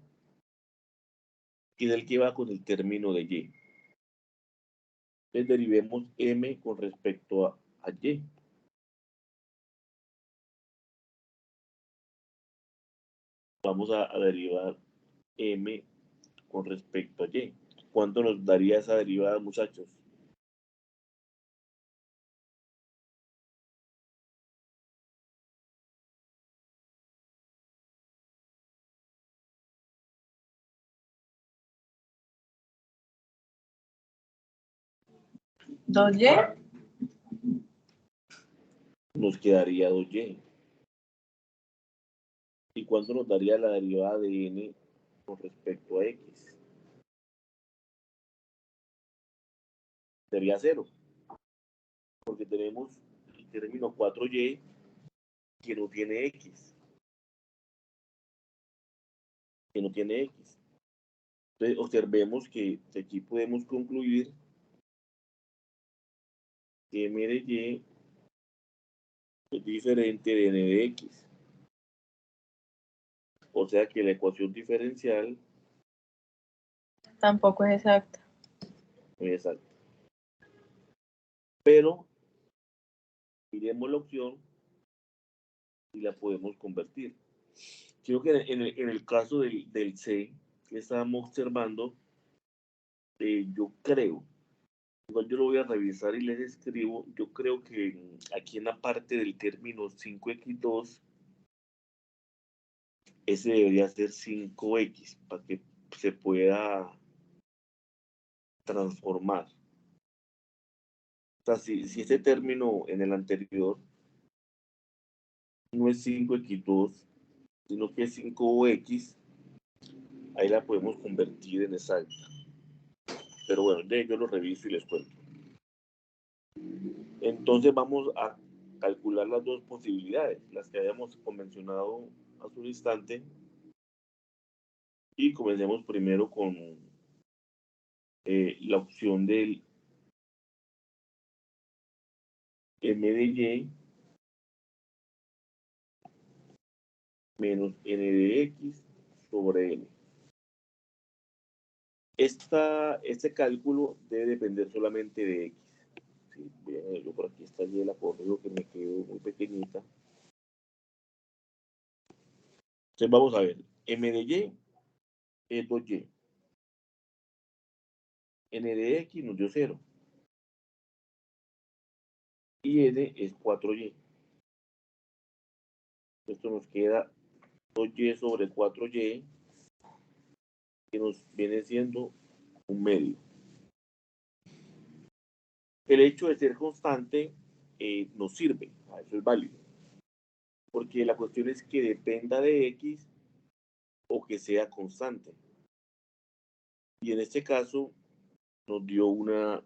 que es el que va con el término de y. Entonces derivemos m con respecto a y. Vamos a derivar m con respecto a y. ¿Cuánto nos daría esa derivada, muchachos? ¿2y? Nos quedaría 2y. ¿Y cuánto nos daría la derivada de n con respecto a x? Sería 0, porque tenemos el término 4y que no tiene x. Que no tiene x. Entonces, observemos que aquí podemos concluir que m de y es diferente de n de x. O sea que la ecuación diferencial Tampoco es exacta. no es exacta. Pero miremos la opción y la podemos convertir. Creo que en el caso del C que estábamos observando, yo creo, igual yo lo voy a revisar y les escribo, yo creo que aquí en la parte del término 5x2, ese debería ser 5x para que se pueda transformar. O sea, si este término en el anterior no es 5x2, sino que es 5x, ahí la podemos convertir en exacta. Pero bueno, yo lo reviso y les cuento. Entonces vamos a calcular las dos posibilidades, las que habíamos convencionado hace un instante. Y comencemos primero con la opción del m de y menos n de x sobre n. Este cálculo debe depender solamente de x. Sí, yo por aquí está y la corrijo que me quedó muy pequeñita. Entonces vamos a ver, m de y es 2y. N de x nos dio 0. Y n es 4y. Esto nos queda 2y sobre 4y, que nos viene siendo un medio. El hecho de ser constante nos sirve, eso es válido, porque la cuestión es que dependa de x o que sea constante. Y en este caso nos dio una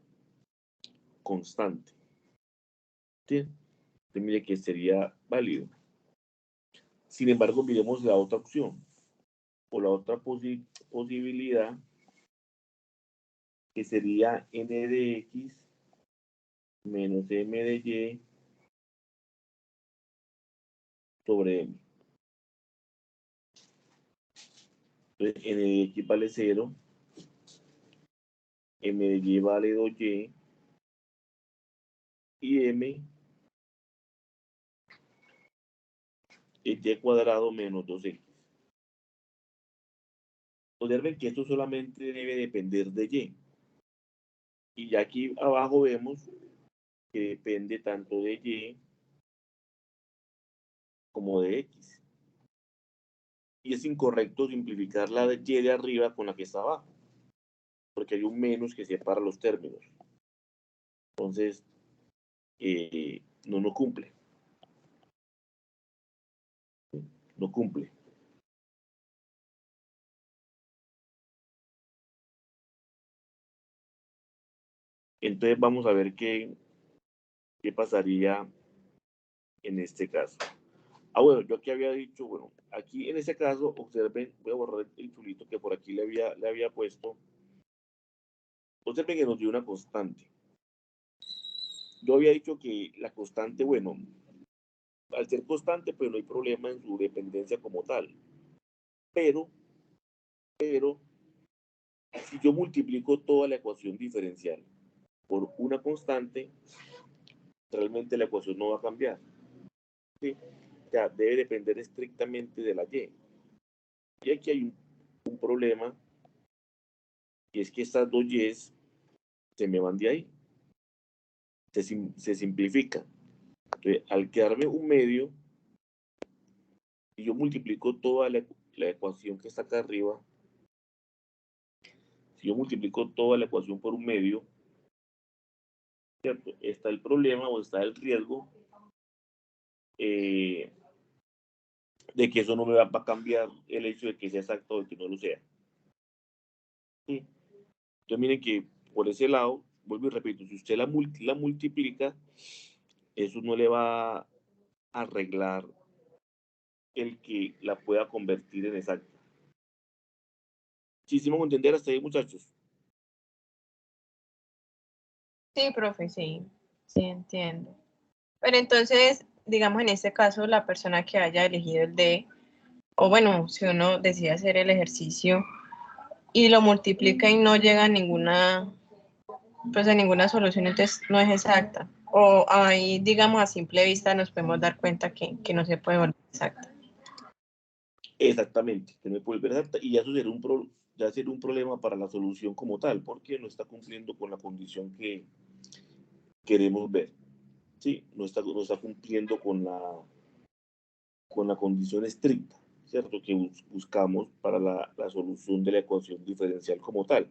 constante. ¿Sí? Entonces, mire que sería válido. Sin embargo, miremos la otra opción o la otra posibilidad, que sería n de x menos m de y sobre m. Entonces, n de x vale 0, m de y vale 2y, y m es y cuadrado menos 2x. Observen que esto solamente debe depender de y. Y ya aquí abajo vemos que depende tanto de y como de x. Y es incorrecto simplificar la de y de arriba con la que está abajo, porque hay un menos que separa los términos. Entonces, no cumple. No cumple. Entonces vamos a ver qué pasaría en este caso. Bueno, yo aquí había dicho, bueno, aquí en este caso, observen, voy a borrar el chulito que por aquí le había puesto. Observen que nos dio una constante. Yo había dicho que la constante, bueno, al ser constante, pues no hay problema en su dependencia como tal. Pero, si yo multiplico toda la ecuación diferencial por una constante, realmente la ecuación no va a cambiar. ¿Sí? O sea, debe depender estrictamente de la y. Y aquí hay un problema, y es que estas dos y's se me van de ahí. Se simplifica. Entonces, al quedarme un medio, y yo multiplico toda la ecuación que está acá arriba, si yo multiplico toda la ecuación por un medio, ¿cierto? Está el problema o está el riesgo de que eso no me va a cambiar el hecho de que sea exacto o de que no lo sea. ¿Sí? Entonces miren que por ese lado, vuelvo y repito, si usted la multiplica, eso no le va a arreglar el que la pueda convertir en exacta. ¿Sí hicimos entender hasta ahí, muchachos? Sí, profe, sí entiendo. Pero entonces, digamos en este caso, la persona que haya elegido el D, o bueno, si uno decide hacer el ejercicio y lo multiplica y no llega a ninguna, pues a ninguna solución, entonces no es exacta. O ahí, digamos, a simple vista nos podemos dar cuenta que no se puede volver exacta. Exactamente, que no puede volver exacta, y eso ya sería un problema para la solución como tal, porque no está cumpliendo con la condición que queremos ver. Sí, no está cumpliendo con la condición estricta, ¿cierto? Que buscamos para la solución de la ecuación diferencial como tal.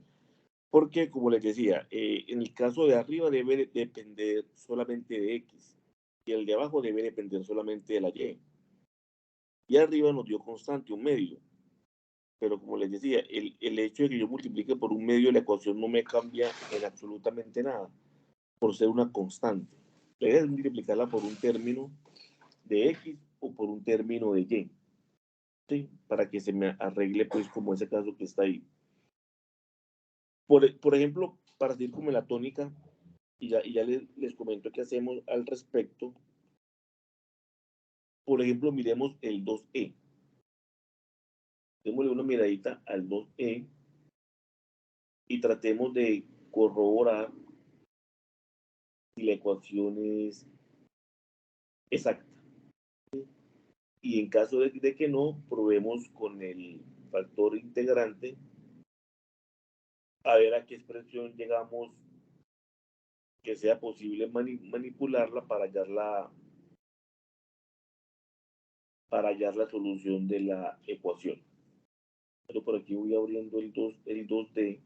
Porque, como les decía, en el caso de arriba debe depender solamente de X, y el de abajo debe depender solamente de la Y. Y arriba nos dio constante, un medio. Pero como les decía, el hecho de que yo multiplique por un medio, la ecuación no me cambia en absolutamente nada, por ser una constante. La idea es multiplicarla por un término de X o por un término de Y, ¿sí? Para que se me arregle, pues, como ese caso que está ahí. Por ejemplo, para seguir como en la tónica, y ya les comento qué hacemos al respecto. Por ejemplo, miremos el 2E. Démosle una miradita al 2E y tratemos de corroborar si la ecuación es exacta. Y en caso de que no, probemos con el factor integrante a ver a qué expresión llegamos que sea posible manipularla para hallar la solución de la ecuación. Pero por aquí voy abriendo el 2D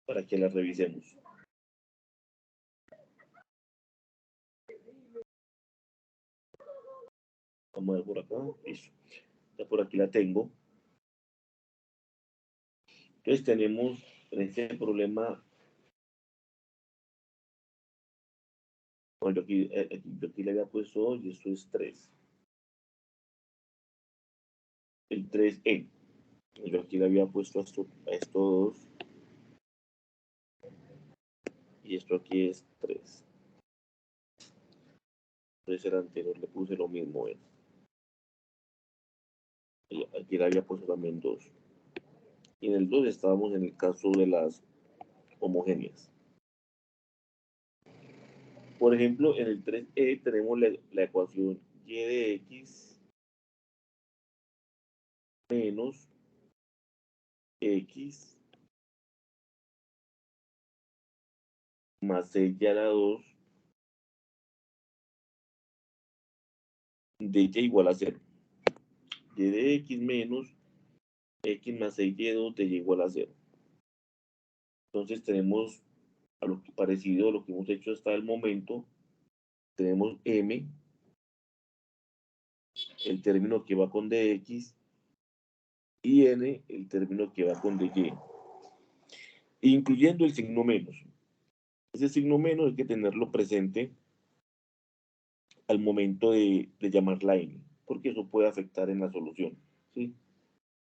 para que la revisemos. Vamos a ver por acá. Listo. Ya por aquí la tengo. Entonces tenemos en este problema. Bueno, yo aquí le había puesto 2 y esto es 3. El 3E. Yo aquí le había puesto a esto 2. Y esto aquí es 3. Entonces el anterior le puse lo mismo. Y aquí le había puesto también 2. Y en el 2 estábamos en el caso de las homogéneas. Por ejemplo, en el 3E tenemos la ecuación y de x menos x más 6y a la 2 de y igual a 0. Y de x menos x más 6y de 2 de y igual a 0. Entonces tenemos parecido a lo que hemos hecho hasta el momento. Tenemos m, el término que va con dx, y n, el término que va con dy, incluyendo el signo menos. Ese signo menos hay que tenerlo presente al momento de llamar la n, porque eso puede afectar en la solución, ¿sí?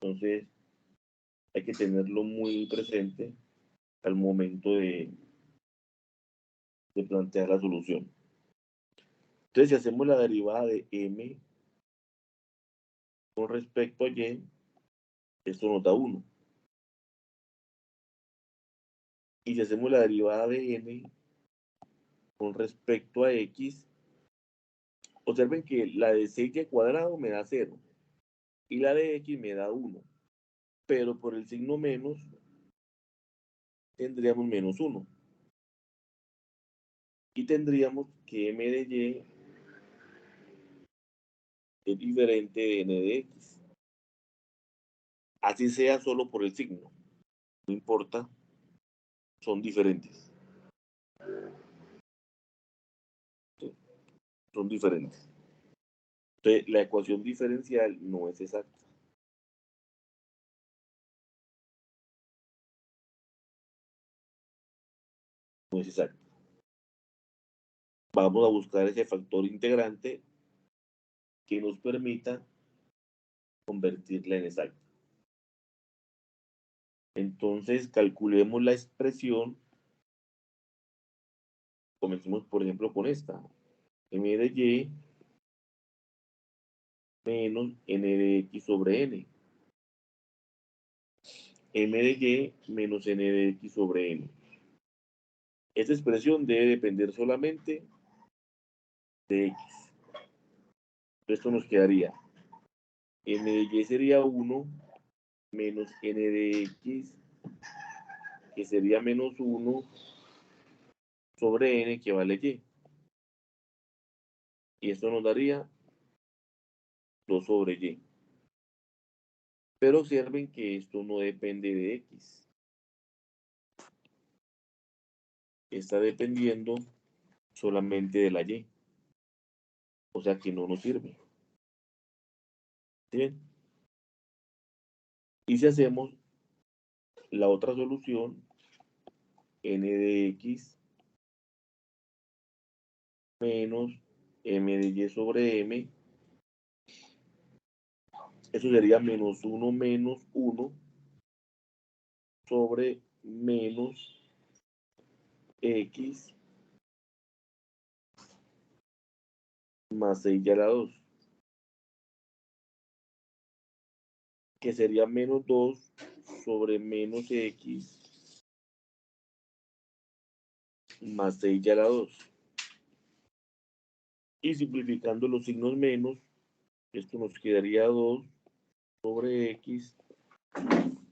Entonces, hay que tenerlo muy presente al momento de plantear la solución. Entonces, si hacemos la derivada de m con respecto a y, esto nos da 1. Y si hacemos la derivada de n con respecto a x, observen que la de 6y cuadrado me da 0 y la de x me da 1, pero por el signo menos tendríamos menos 1 y tendríamos que m de y es diferente de n de x, así sea solo por el signo, no importa, son diferentes. ¿Sí? Son diferentes. Entonces, la ecuación diferencial no es exacta. No es exacta. Vamos a buscar ese factor integrante que nos permita convertirla en exacta. Entonces, calculemos la expresión. Comencemos, por ejemplo, con esta. M de y menos n de x sobre n. M de y menos n de x sobre n. Esta expresión debe depender solamente de x. Esto nos quedaría m de y sería 1 menos n de x, que sería menos 1 sobre n, que vale y. Y esto nos daría 2 sobre y. Pero observen que esto no depende de x. Está dependiendo solamente de la y. O sea que no nos sirve. ¿Sí ven? Y si hacemos la otra solución, n de x menos m de y sobre m, eso sería menos 1 menos 1 sobre menos x más 6 a la 2, que sería menos 2 sobre menos x más 6 a la 2. Y simplificando los signos menos, esto nos quedaría 2 sobre x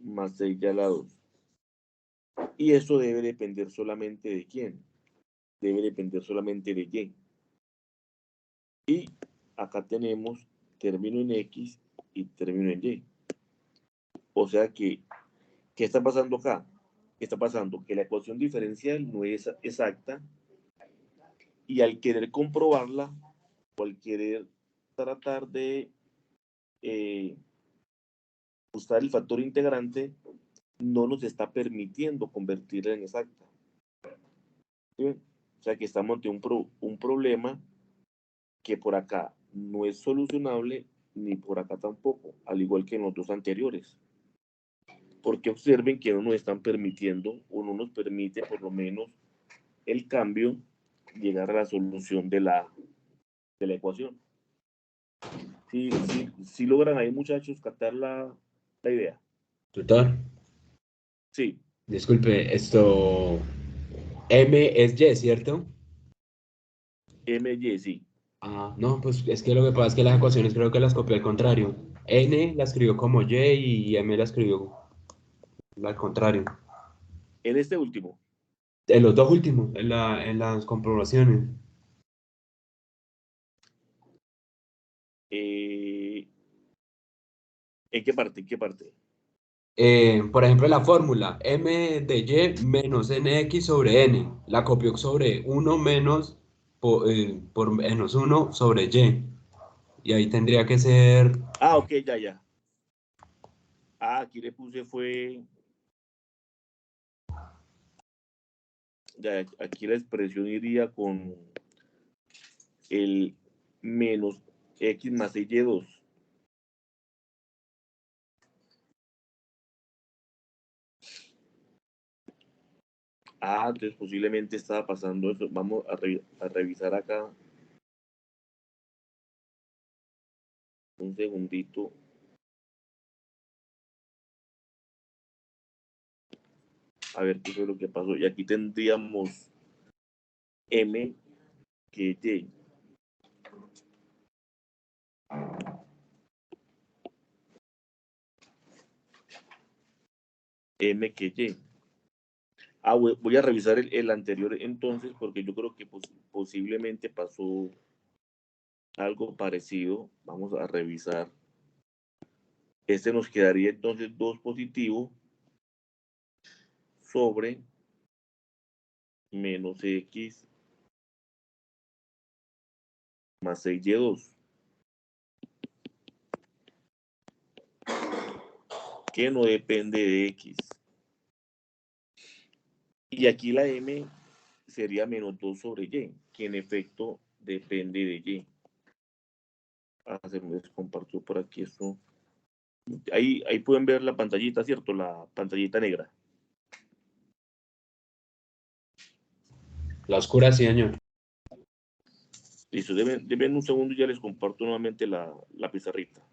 más 6 a la 2. Y esto debe depender solamente de quién. Debe depender solamente de y. Y acá tenemos término en x y término en y. O sea que, ¿qué está pasando acá? ¿Qué está pasando? Que la ecuación diferencial no es exacta, y al querer comprobarla o al querer tratar de buscar el factor integrante, no nos está permitiendo convertirla en exacta. ¿Sí? O sea que estamos ante un problema que por acá no es solucionable, ni por acá tampoco, al igual que en los dos anteriores. Porque observen que no nos están permitiendo, o no nos permite por lo menos el cambio, llegar a la solución de la ecuación. Sí logran ahí, muchachos, captar la idea. Tutor, Sí, disculpe, esto M es Y, ¿cierto? MY, sí. Ah, no, pues es que lo que pasa es que las ecuaciones creo que las copié al contrario. N la escribió como Y y M la escribió al contrario. En este último, En los dos últimos, en las comprobaciones. ¿en qué parte? ¿En qué parte? Por ejemplo, la fórmula M de Y menos NX sobre N. La copió sobre 1 menos por menos 1 sobre Y. Y ahí tendría que ser... Ah, ok, ya. Ah, aquí le puse fue... Ya, aquí la expresión iría con el menos x más y2. Ah, entonces posiblemente estaba pasando eso. Vamos a revisar acá. Un segundito. A ver qué fue lo que pasó. Y aquí tendríamos m que y. M que y. Ah, voy a revisar el anterior entonces, porque yo creo que posiblemente pasó algo parecido. Vamos a revisar. Este nos quedaría entonces 2 positivo sobre menos x más 6y2, que no depende de x. Y aquí la m sería menos 2 sobre y, que en efecto depende de y. Se me descompartió por aquí esto. Ahí pueden ver la pantallita, ¿cierto? La pantallita negra. La oscura, sí, señor. Listo, deben un segundo y ya les comparto nuevamente la pizarrita.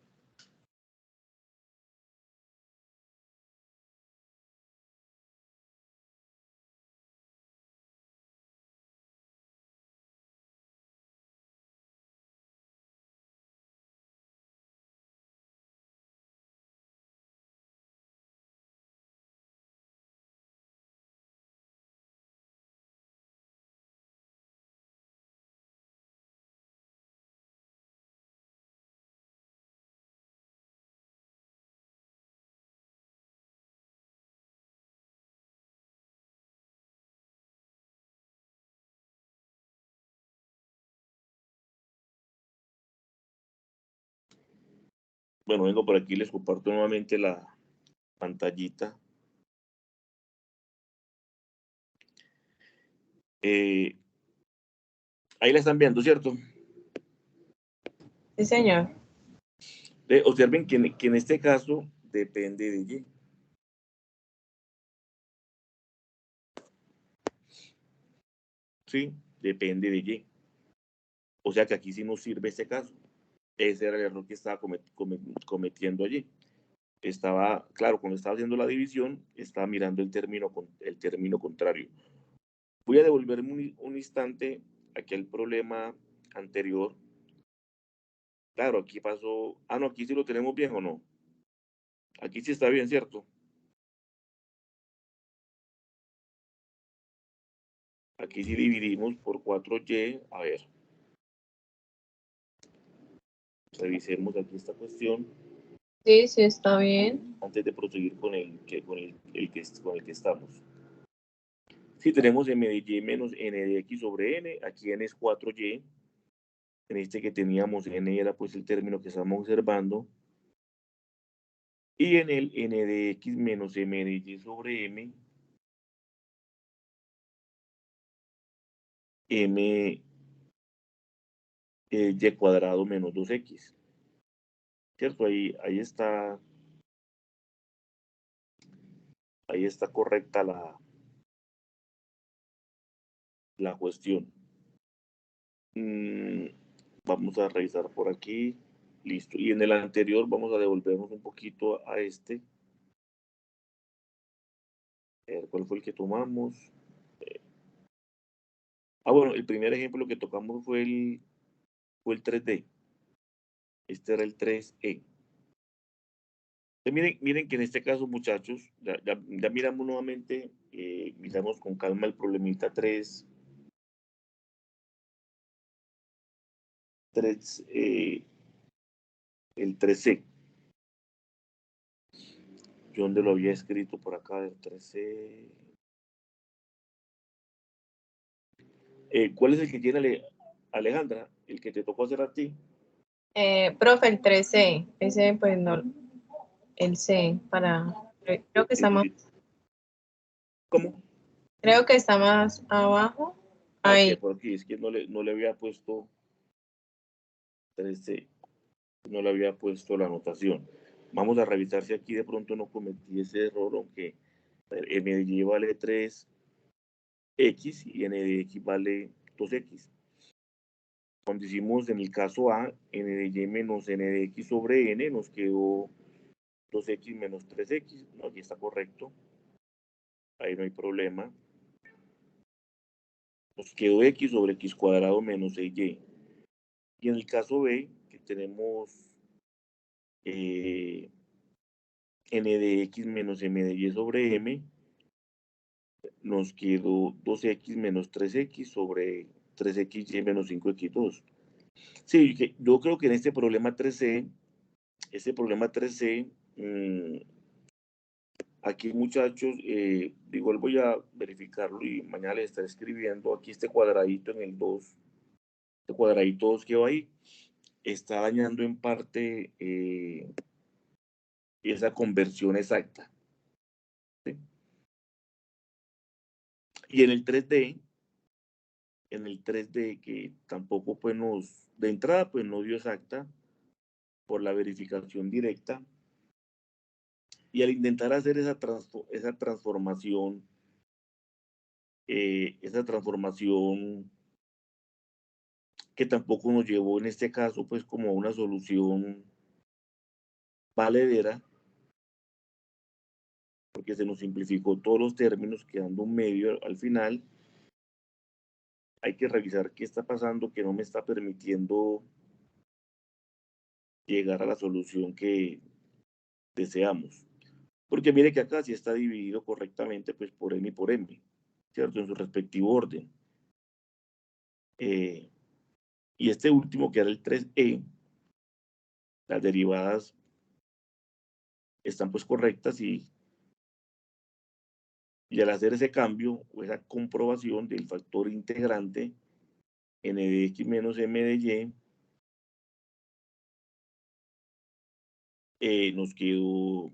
Bueno, vengo por aquí, les comparto nuevamente la pantallita. Ahí la están viendo, ¿cierto? Sí, señor. Observen que en este caso depende de Y. Sí, depende de Y. O sea que aquí sí nos sirve este caso. Ese era el error que estaba cometiendo allí. Estaba, claro, cuando estaba haciendo la división, estaba mirando el término contrario. Voy a devolverme un instante aquí al problema anterior. Claro, aquí pasó. Ah, no, aquí sí lo tenemos bien o no. Aquí sí está bien, ¿cierto? Aquí sí dividimos por 4Y. A ver. Revisemos aquí esta cuestión Sí, sí, está bien. antes de proseguir con el que estamos. Si tenemos m de y menos n de x sobre n, aquí n es 4y. En este que teníamos n era pues el término que estamos observando. Y en el n de x menos m de y sobre m, m y cuadrado menos 2x. ¿Cierto? Ahí está correcta la cuestión. Vamos a revisar por aquí. Listo. Y en el anterior vamos a devolvernos un poquito a este. A ver, ¿cuál fue el que tomamos? Bueno, el primer ejemplo que tocamos fue el 3D. Este era el 3E. Entonces, miren que en este caso, muchachos, ya miramos nuevamente, miramos con calma el problemita 3, el 3C. Yo donde lo había escrito por acá, el 3C. ¿Cuál es el que tiene Alejandra? El que te tocó hacer a ti. Profe, el 3C, ese pues no, el C, creo que está más, ¿Cómo? creo que está más abajo. Ahí. Ok, por aquí, es que no le había puesto 3C, no le había puesto la anotación. Vamos a revisar si aquí de pronto no cometí ese error, aunque m de y vale 3x y n de x vale 2x. Cuando hicimos en el caso A, n de y menos n de x sobre n, nos quedó 2x menos 3x. No, aquí está correcto. Ahí no hay problema. Nos quedó x sobre x cuadrado menos 6y. Y en el caso B, que tenemos n de x menos m de y sobre m, nos quedó 2x menos 3x sobre 3xy menos 5x2. Sí, yo creo que en este problema 3C, aquí muchachos, igual voy a verificarlo y mañana les estaré escribiendo aquí este cuadradito en el 2, este cuadradito 2 que va ahí, está dañando en parte esa conversión exacta. ¿Sí? Y en el 3D, que tampoco pues de entrada pues no dio exacta por la verificación directa, y al intentar hacer esa transformación que tampoco nos llevó en este caso pues como a una solución valedera, porque se nos simplificó todos los términos, quedando un medio al final. Hay que revisar qué está pasando, que no me está permitiendo llegar a la solución que deseamos. Porque mire que acá sí está dividido correctamente pues por n y por m, ¿cierto? En su respectivo orden. Y este último, que era el 3e, las derivadas están pues correctas y al hacer ese cambio o esa comprobación del factor integrante n de x menos m de y, nos quedó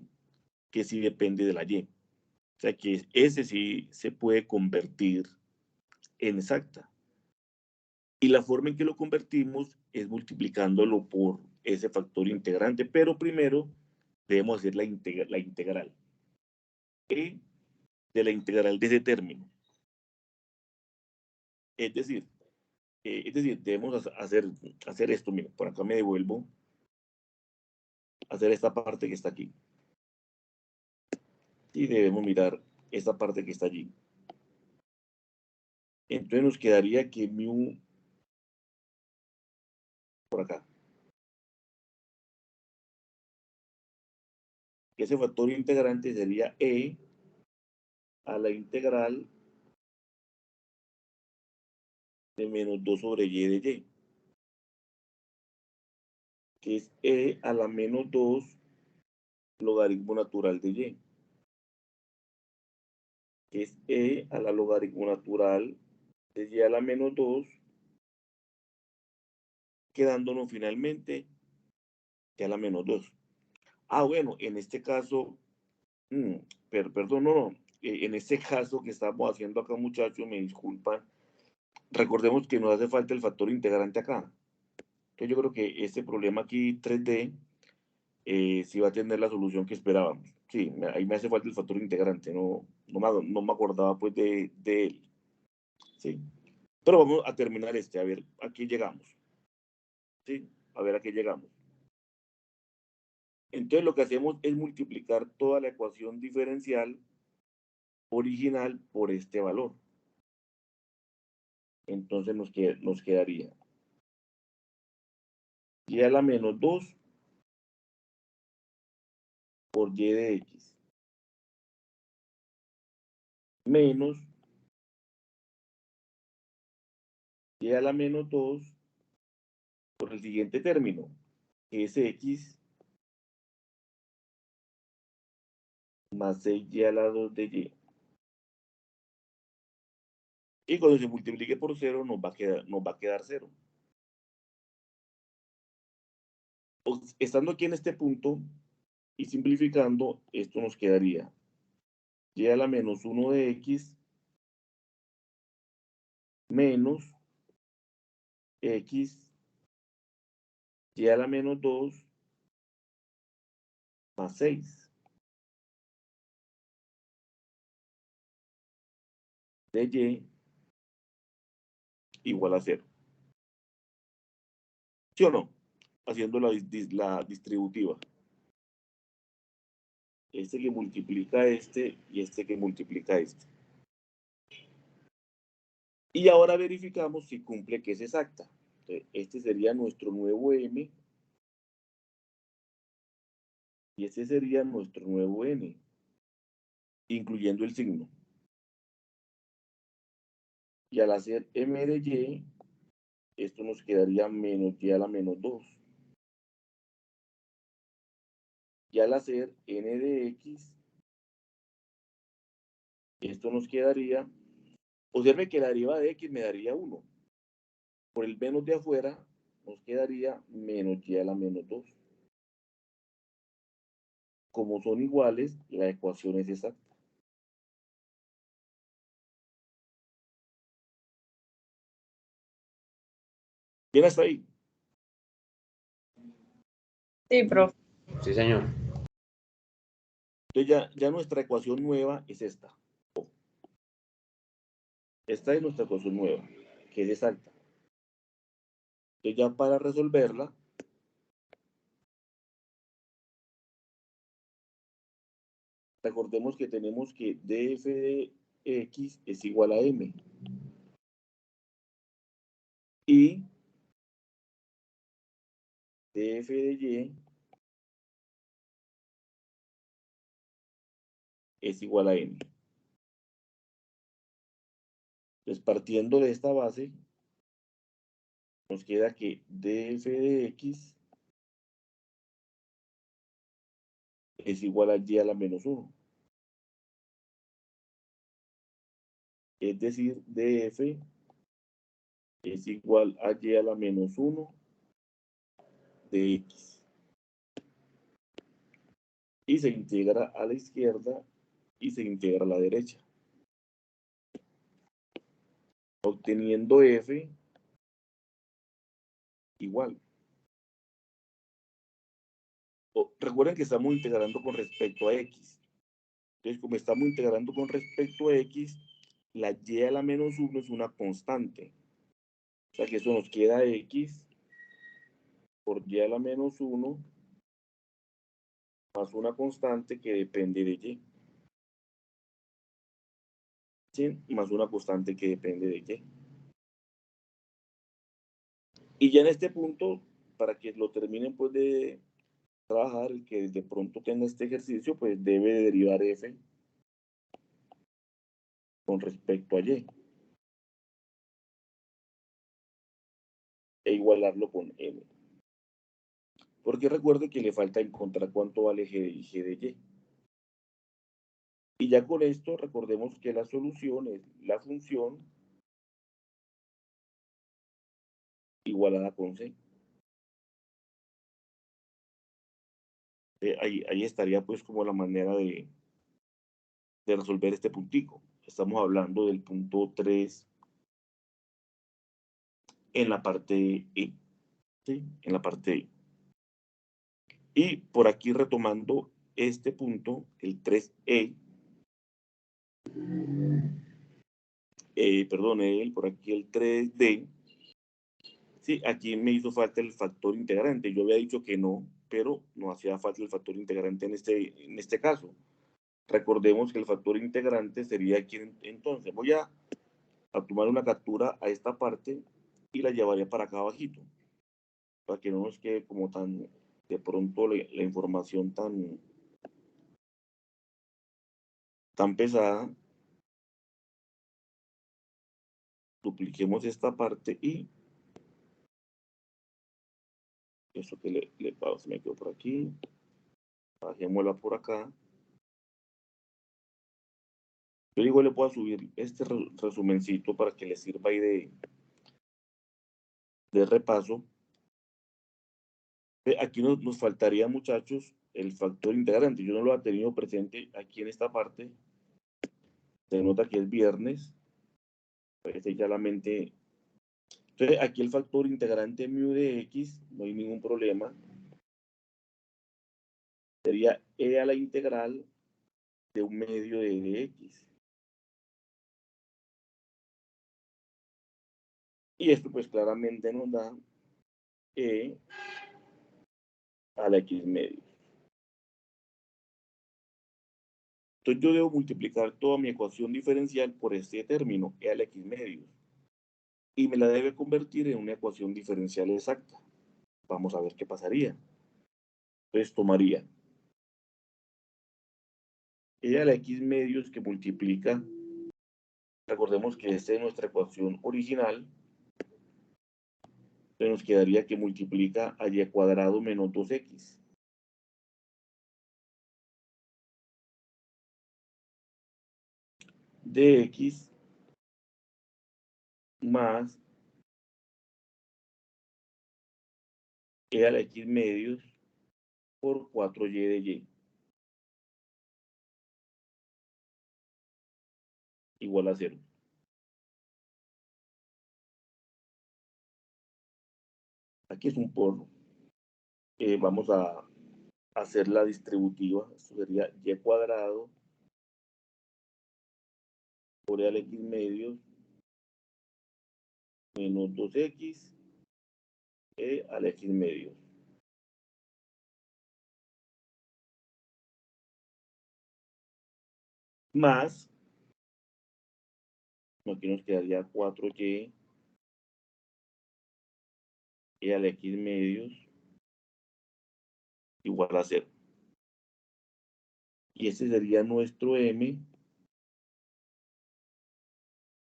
que sí depende de la y. O sea que ese sí se puede convertir en exacta. Y la forma en que lo convertimos es multiplicándolo por ese factor integrante, pero primero debemos hacer la integral. E de la integral de ese término. Es decir, debemos hacer esto. Miren, por acá me devuelvo a hacer esta parte que está aquí. Y debemos mirar esta parte que está allí. Entonces nos quedaría que mu por acá. Ese factor integrante sería e a la integral de menos 2 sobre y de y, que es e a la menos 2 logaritmo natural de y, que es e a la logaritmo natural de y a la menos 2, quedándonos finalmente y a la menos 2. Ah, bueno, en este caso, perdón, no, en este caso que estamos haciendo acá, muchachos, me disculpan, recordemos que nos hace falta el factor integrante acá. Entonces yo creo que este problema aquí 3D sí va a tener la solución que esperábamos. Sí, ahí me hace falta el factor integrante, no me acordaba pues de él. Sí. Pero vamos a terminar a ver a qué llegamos. Sí, a ver a qué llegamos. Entonces lo que hacemos es multiplicar toda la ecuación diferencial original por este valor. Entonces nos quedaría y a la menos 2 por y de x menos y a la menos 2 por el siguiente término, que es x más 6y a la 2 de y. Y cuando se multiplique por 0 nos va a quedar 0. Estando aquí en este punto y simplificando, esto nos quedaría y a la menos 1 de x menos x y a la menos 2 más 6 de y igual a 0. ¿Sí o no? Haciendo la distributiva. Este que multiplica este y este que multiplica este. Y ahora verificamos si cumple que es exacta. Entonces, este sería nuestro nuevo m y este sería nuestro nuevo n, incluyendo el signo. Y al hacer m de y, esto nos quedaría menos y a la menos 2. Y al hacer n de x, esto nos quedaría, observe que la derivada de x me daría 1. Por el menos de afuera, nos quedaría menos y a la menos 2. Como son iguales, la ecuación es exacta. ¿Bien hasta ahí? Sí, profe. Sí, señor. Entonces ya nuestra ecuación nueva es esta. Esta es nuestra ecuación nueva, que es exacta. Entonces ya para resolverla, recordemos que tenemos que df de x es igual a m. Y df de y es igual a n. Entonces, partiendo de esta base, nos queda que df de x es igual a y a la menos 1. Es decir, df es igual a y a la menos 1 de x. Y se integra a la izquierda y se integra a la derecha, obteniendo f igual. Recuerden que estamos integrando con respecto a x. Entonces, como estamos integrando con respecto a x, la y a la menos 1 es una constante. O sea que eso nos queda x por y a la menos 1 más una constante que depende de y. ¿Sí? Más una constante que depende de y. Y ya en este punto, para que lo terminen pues de trabajar, el que de pronto tenga este ejercicio, pues debe de derivar f con respecto a y e igualarlo con m. Porque recuerde que le falta encontrar cuánto vale g de y g de y. Y ya con esto recordemos que la solución es la función igualada con c. Ahí estaría pues como la manera de resolver este puntico. Estamos hablando del punto 3 en la parte E. ¿Sí? En la parte E. Y por aquí retomando este punto, el 3E, perdón, por aquí el 3D. Sí, aquí me hizo falta el factor integrante. Yo había dicho que no, pero no hacía falta el factor integrante en este caso. Recordemos que el factor integrante sería aquí entonces. Voy a tomar una captura a esta parte y la llevaré para acá abajito, para que no nos quede como tan, de pronto la información tan pesada. Dupliquemos esta parte y eso que le se me quedó por aquí, bajémosla por acá. Yo igual le puedo subir este resumencito para que le sirva ahí de repaso. Aquí nos faltaría, muchachos, el factor integrante. Yo no lo he tenido presente aquí en esta parte. Se nota que es viernes. Parece ya la mente. Entonces, aquí el factor integrante mu de x, no hay ningún problema. Sería e a la integral de 1/2 de x. Y esto pues claramente nos da e a la x medio. Entonces yo debo multiplicar toda mi ecuación diferencial por este término, e a la x medio. Y me la debe convertir en una ecuación diferencial exacta. Vamos a ver qué pasaría. Entonces tomaría e a la x medios que multiplica, recordemos que esta es nuestra ecuación original, entonces nos quedaría que multiplica a y cuadrado menos 2x. De x más e a la x medios por 4y de y igual a 0. Aquí es un por. Vamos a hacer la distributiva. Esto sería y cuadrado por e a la x medios menos 2x E al X medios. Más, aquí nos quedaría 4y e al X medios igual a 0. Y este sería nuestro M.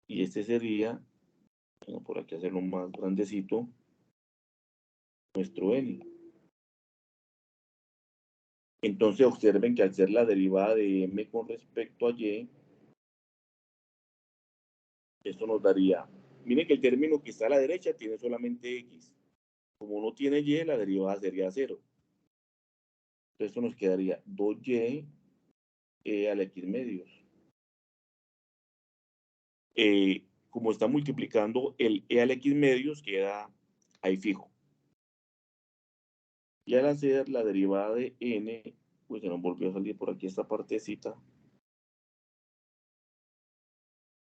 Y este sería, bueno, por aquí hacerlo más grandecito, nuestro N. Entonces observen que al ser la derivada de M con respecto a Y, esto nos daría, miren que el término que está a la derecha tiene solamente X. Como no tiene Y, la derivada sería 0. Entonces esto nos quedaría 2y al X medios. Como está multiplicando, el e al X medios queda ahí fijo. Y al hacer la derivada de n, pues se nos volvió a salir por aquí esta partecita.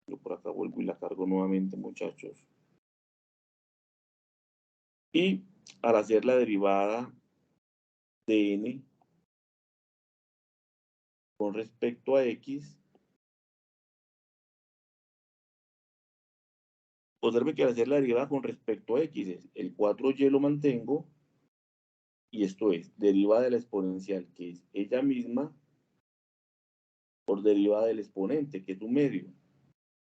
Yo por acá vuelvo y la cargo nuevamente, muchachos. Y al hacer la derivada de n con respecto a x, observen que al hacer la derivada con respecto a x, el 4y lo mantengo, y esto es derivada de la exponencial, que es ella misma, por derivada del exponente, que es un medio,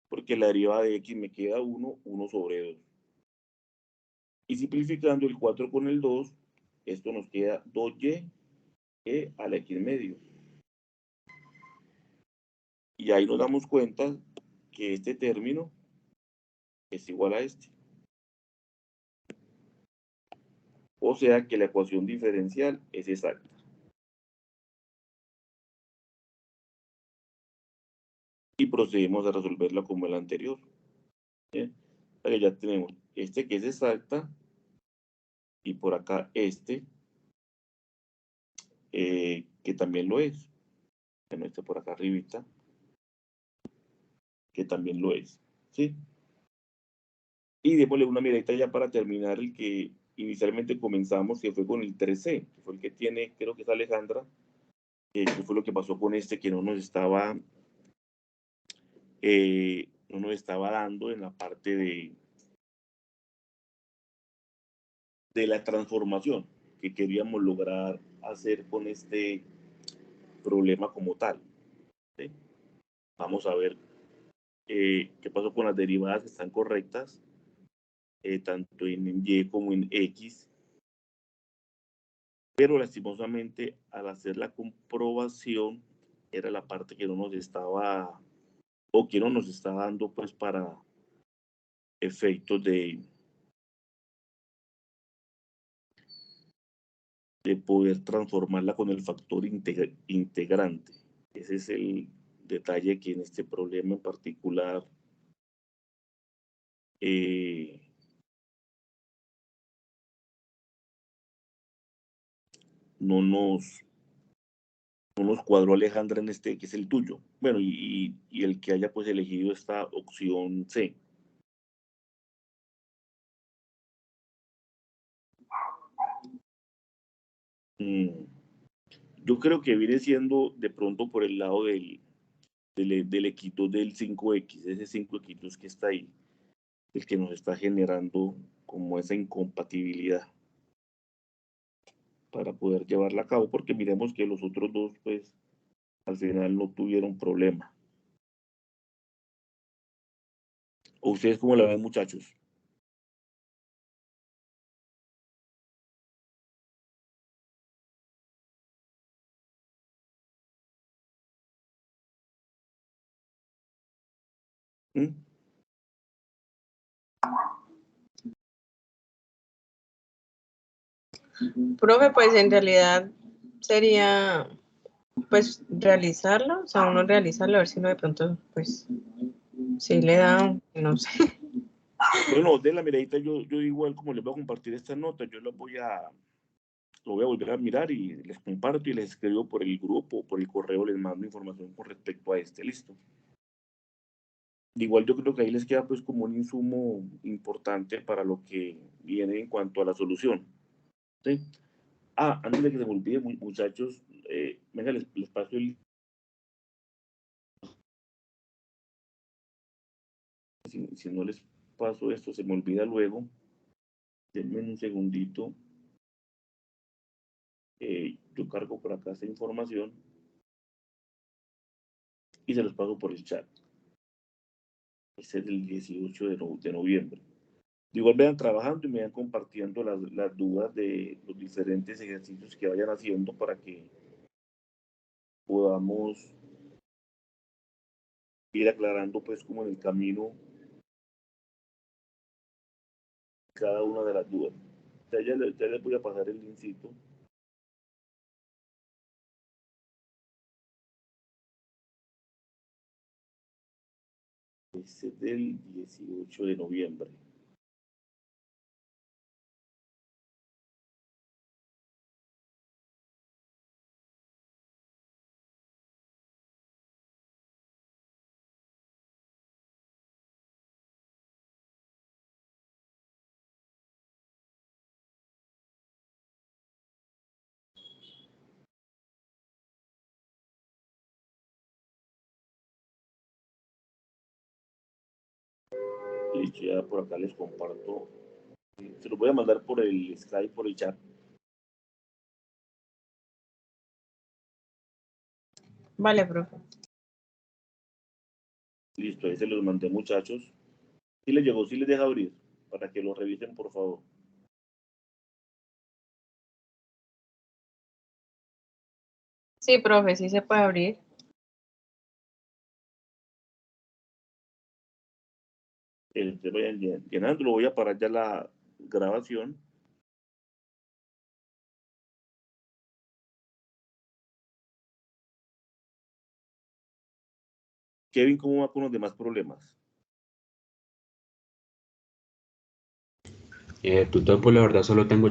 porque la derivada de x me queda 1 sobre 2. Y simplificando el 4 con el 2, esto nos queda 2y al X medio. Y ahí nos damos cuenta que este término es igual a este. O sea que la ecuación diferencial es exacta. Y procedemos a resolverla como el anterior. ¿Bien? Ya tenemos este que es exacta y por acá este que también lo es. Bueno, este por acá arribita que también lo es. ¿Sí? Y démosle una miradita ya para terminar el que inicialmente comenzamos, que fue con el 3C, que fue el que tiene, creo que es Alejandra, que fue lo que pasó con este que no nos estaba dando en la parte de la transformación que queríamos lograr hacer con este problema como tal. ¿Sí? Vamos a ver qué pasó con las derivadas que están correctas, tanto en Y como en X. Pero lastimosamente al hacer la comprobación era la parte que no nos estaba o que no nos está dando pues para efectos de poder transformarla con el factor integrante. Ese es el detalle que en este problema en particular no nos cuadró Alejandra en este, que es el tuyo. Bueno, y el que haya pues elegido esta opción C. Yo creo que viene siendo de pronto por el lado del equito del 5X, ese 5X que está ahí, el que nos está generando como esa incompatibilidad para poder llevarla a cabo, porque miremos que los otros dos, pues, al final no tuvieron problema. ¿O ustedes cómo la ven, muchachos? ¿Mm? Profe, pues en realidad sería pues realizarlo, o sea, uno realizarlo, a ver si uno de pronto pues si le da, no sé. Bueno, de la miradita, yo igual como les voy a compartir esta nota, yo lo voy a volver a mirar y les comparto y les escribo por el grupo, por el correo, les mando información con respecto a este, listo. Igual yo creo que ahí les queda pues como un insumo importante para lo que viene en cuanto a la solución. ¿Sí? Antes de que se me olvide, muchachos, venga, les paso el... Si no les paso esto, se me olvida luego. Denme un segundito. Yo cargo por acá esta información y se los paso por el chat. Este es del 18 de noviembre. Igual vayan trabajando y me vayan compartiendo las dudas de los diferentes ejercicios que vayan haciendo para que podamos ir aclarando pues como en el camino cada una de las dudas. Ya les voy a pasar el linkcito. Este es del 18 de noviembre. Listo, ya por acá les comparto. Se los voy a mandar por el Skype, por el chat. Vale, profe. Listo, ahí se los mandé, muchachos. Si les llegó, si les deja abrir, para que lo revisen, por favor. Sí, profe, sí se puede abrir. Ustedes vayan llenando, lo voy a parar ya la grabación. Kevin, ¿cómo va con los demás problemas? Tutor, pues la verdad solo tengo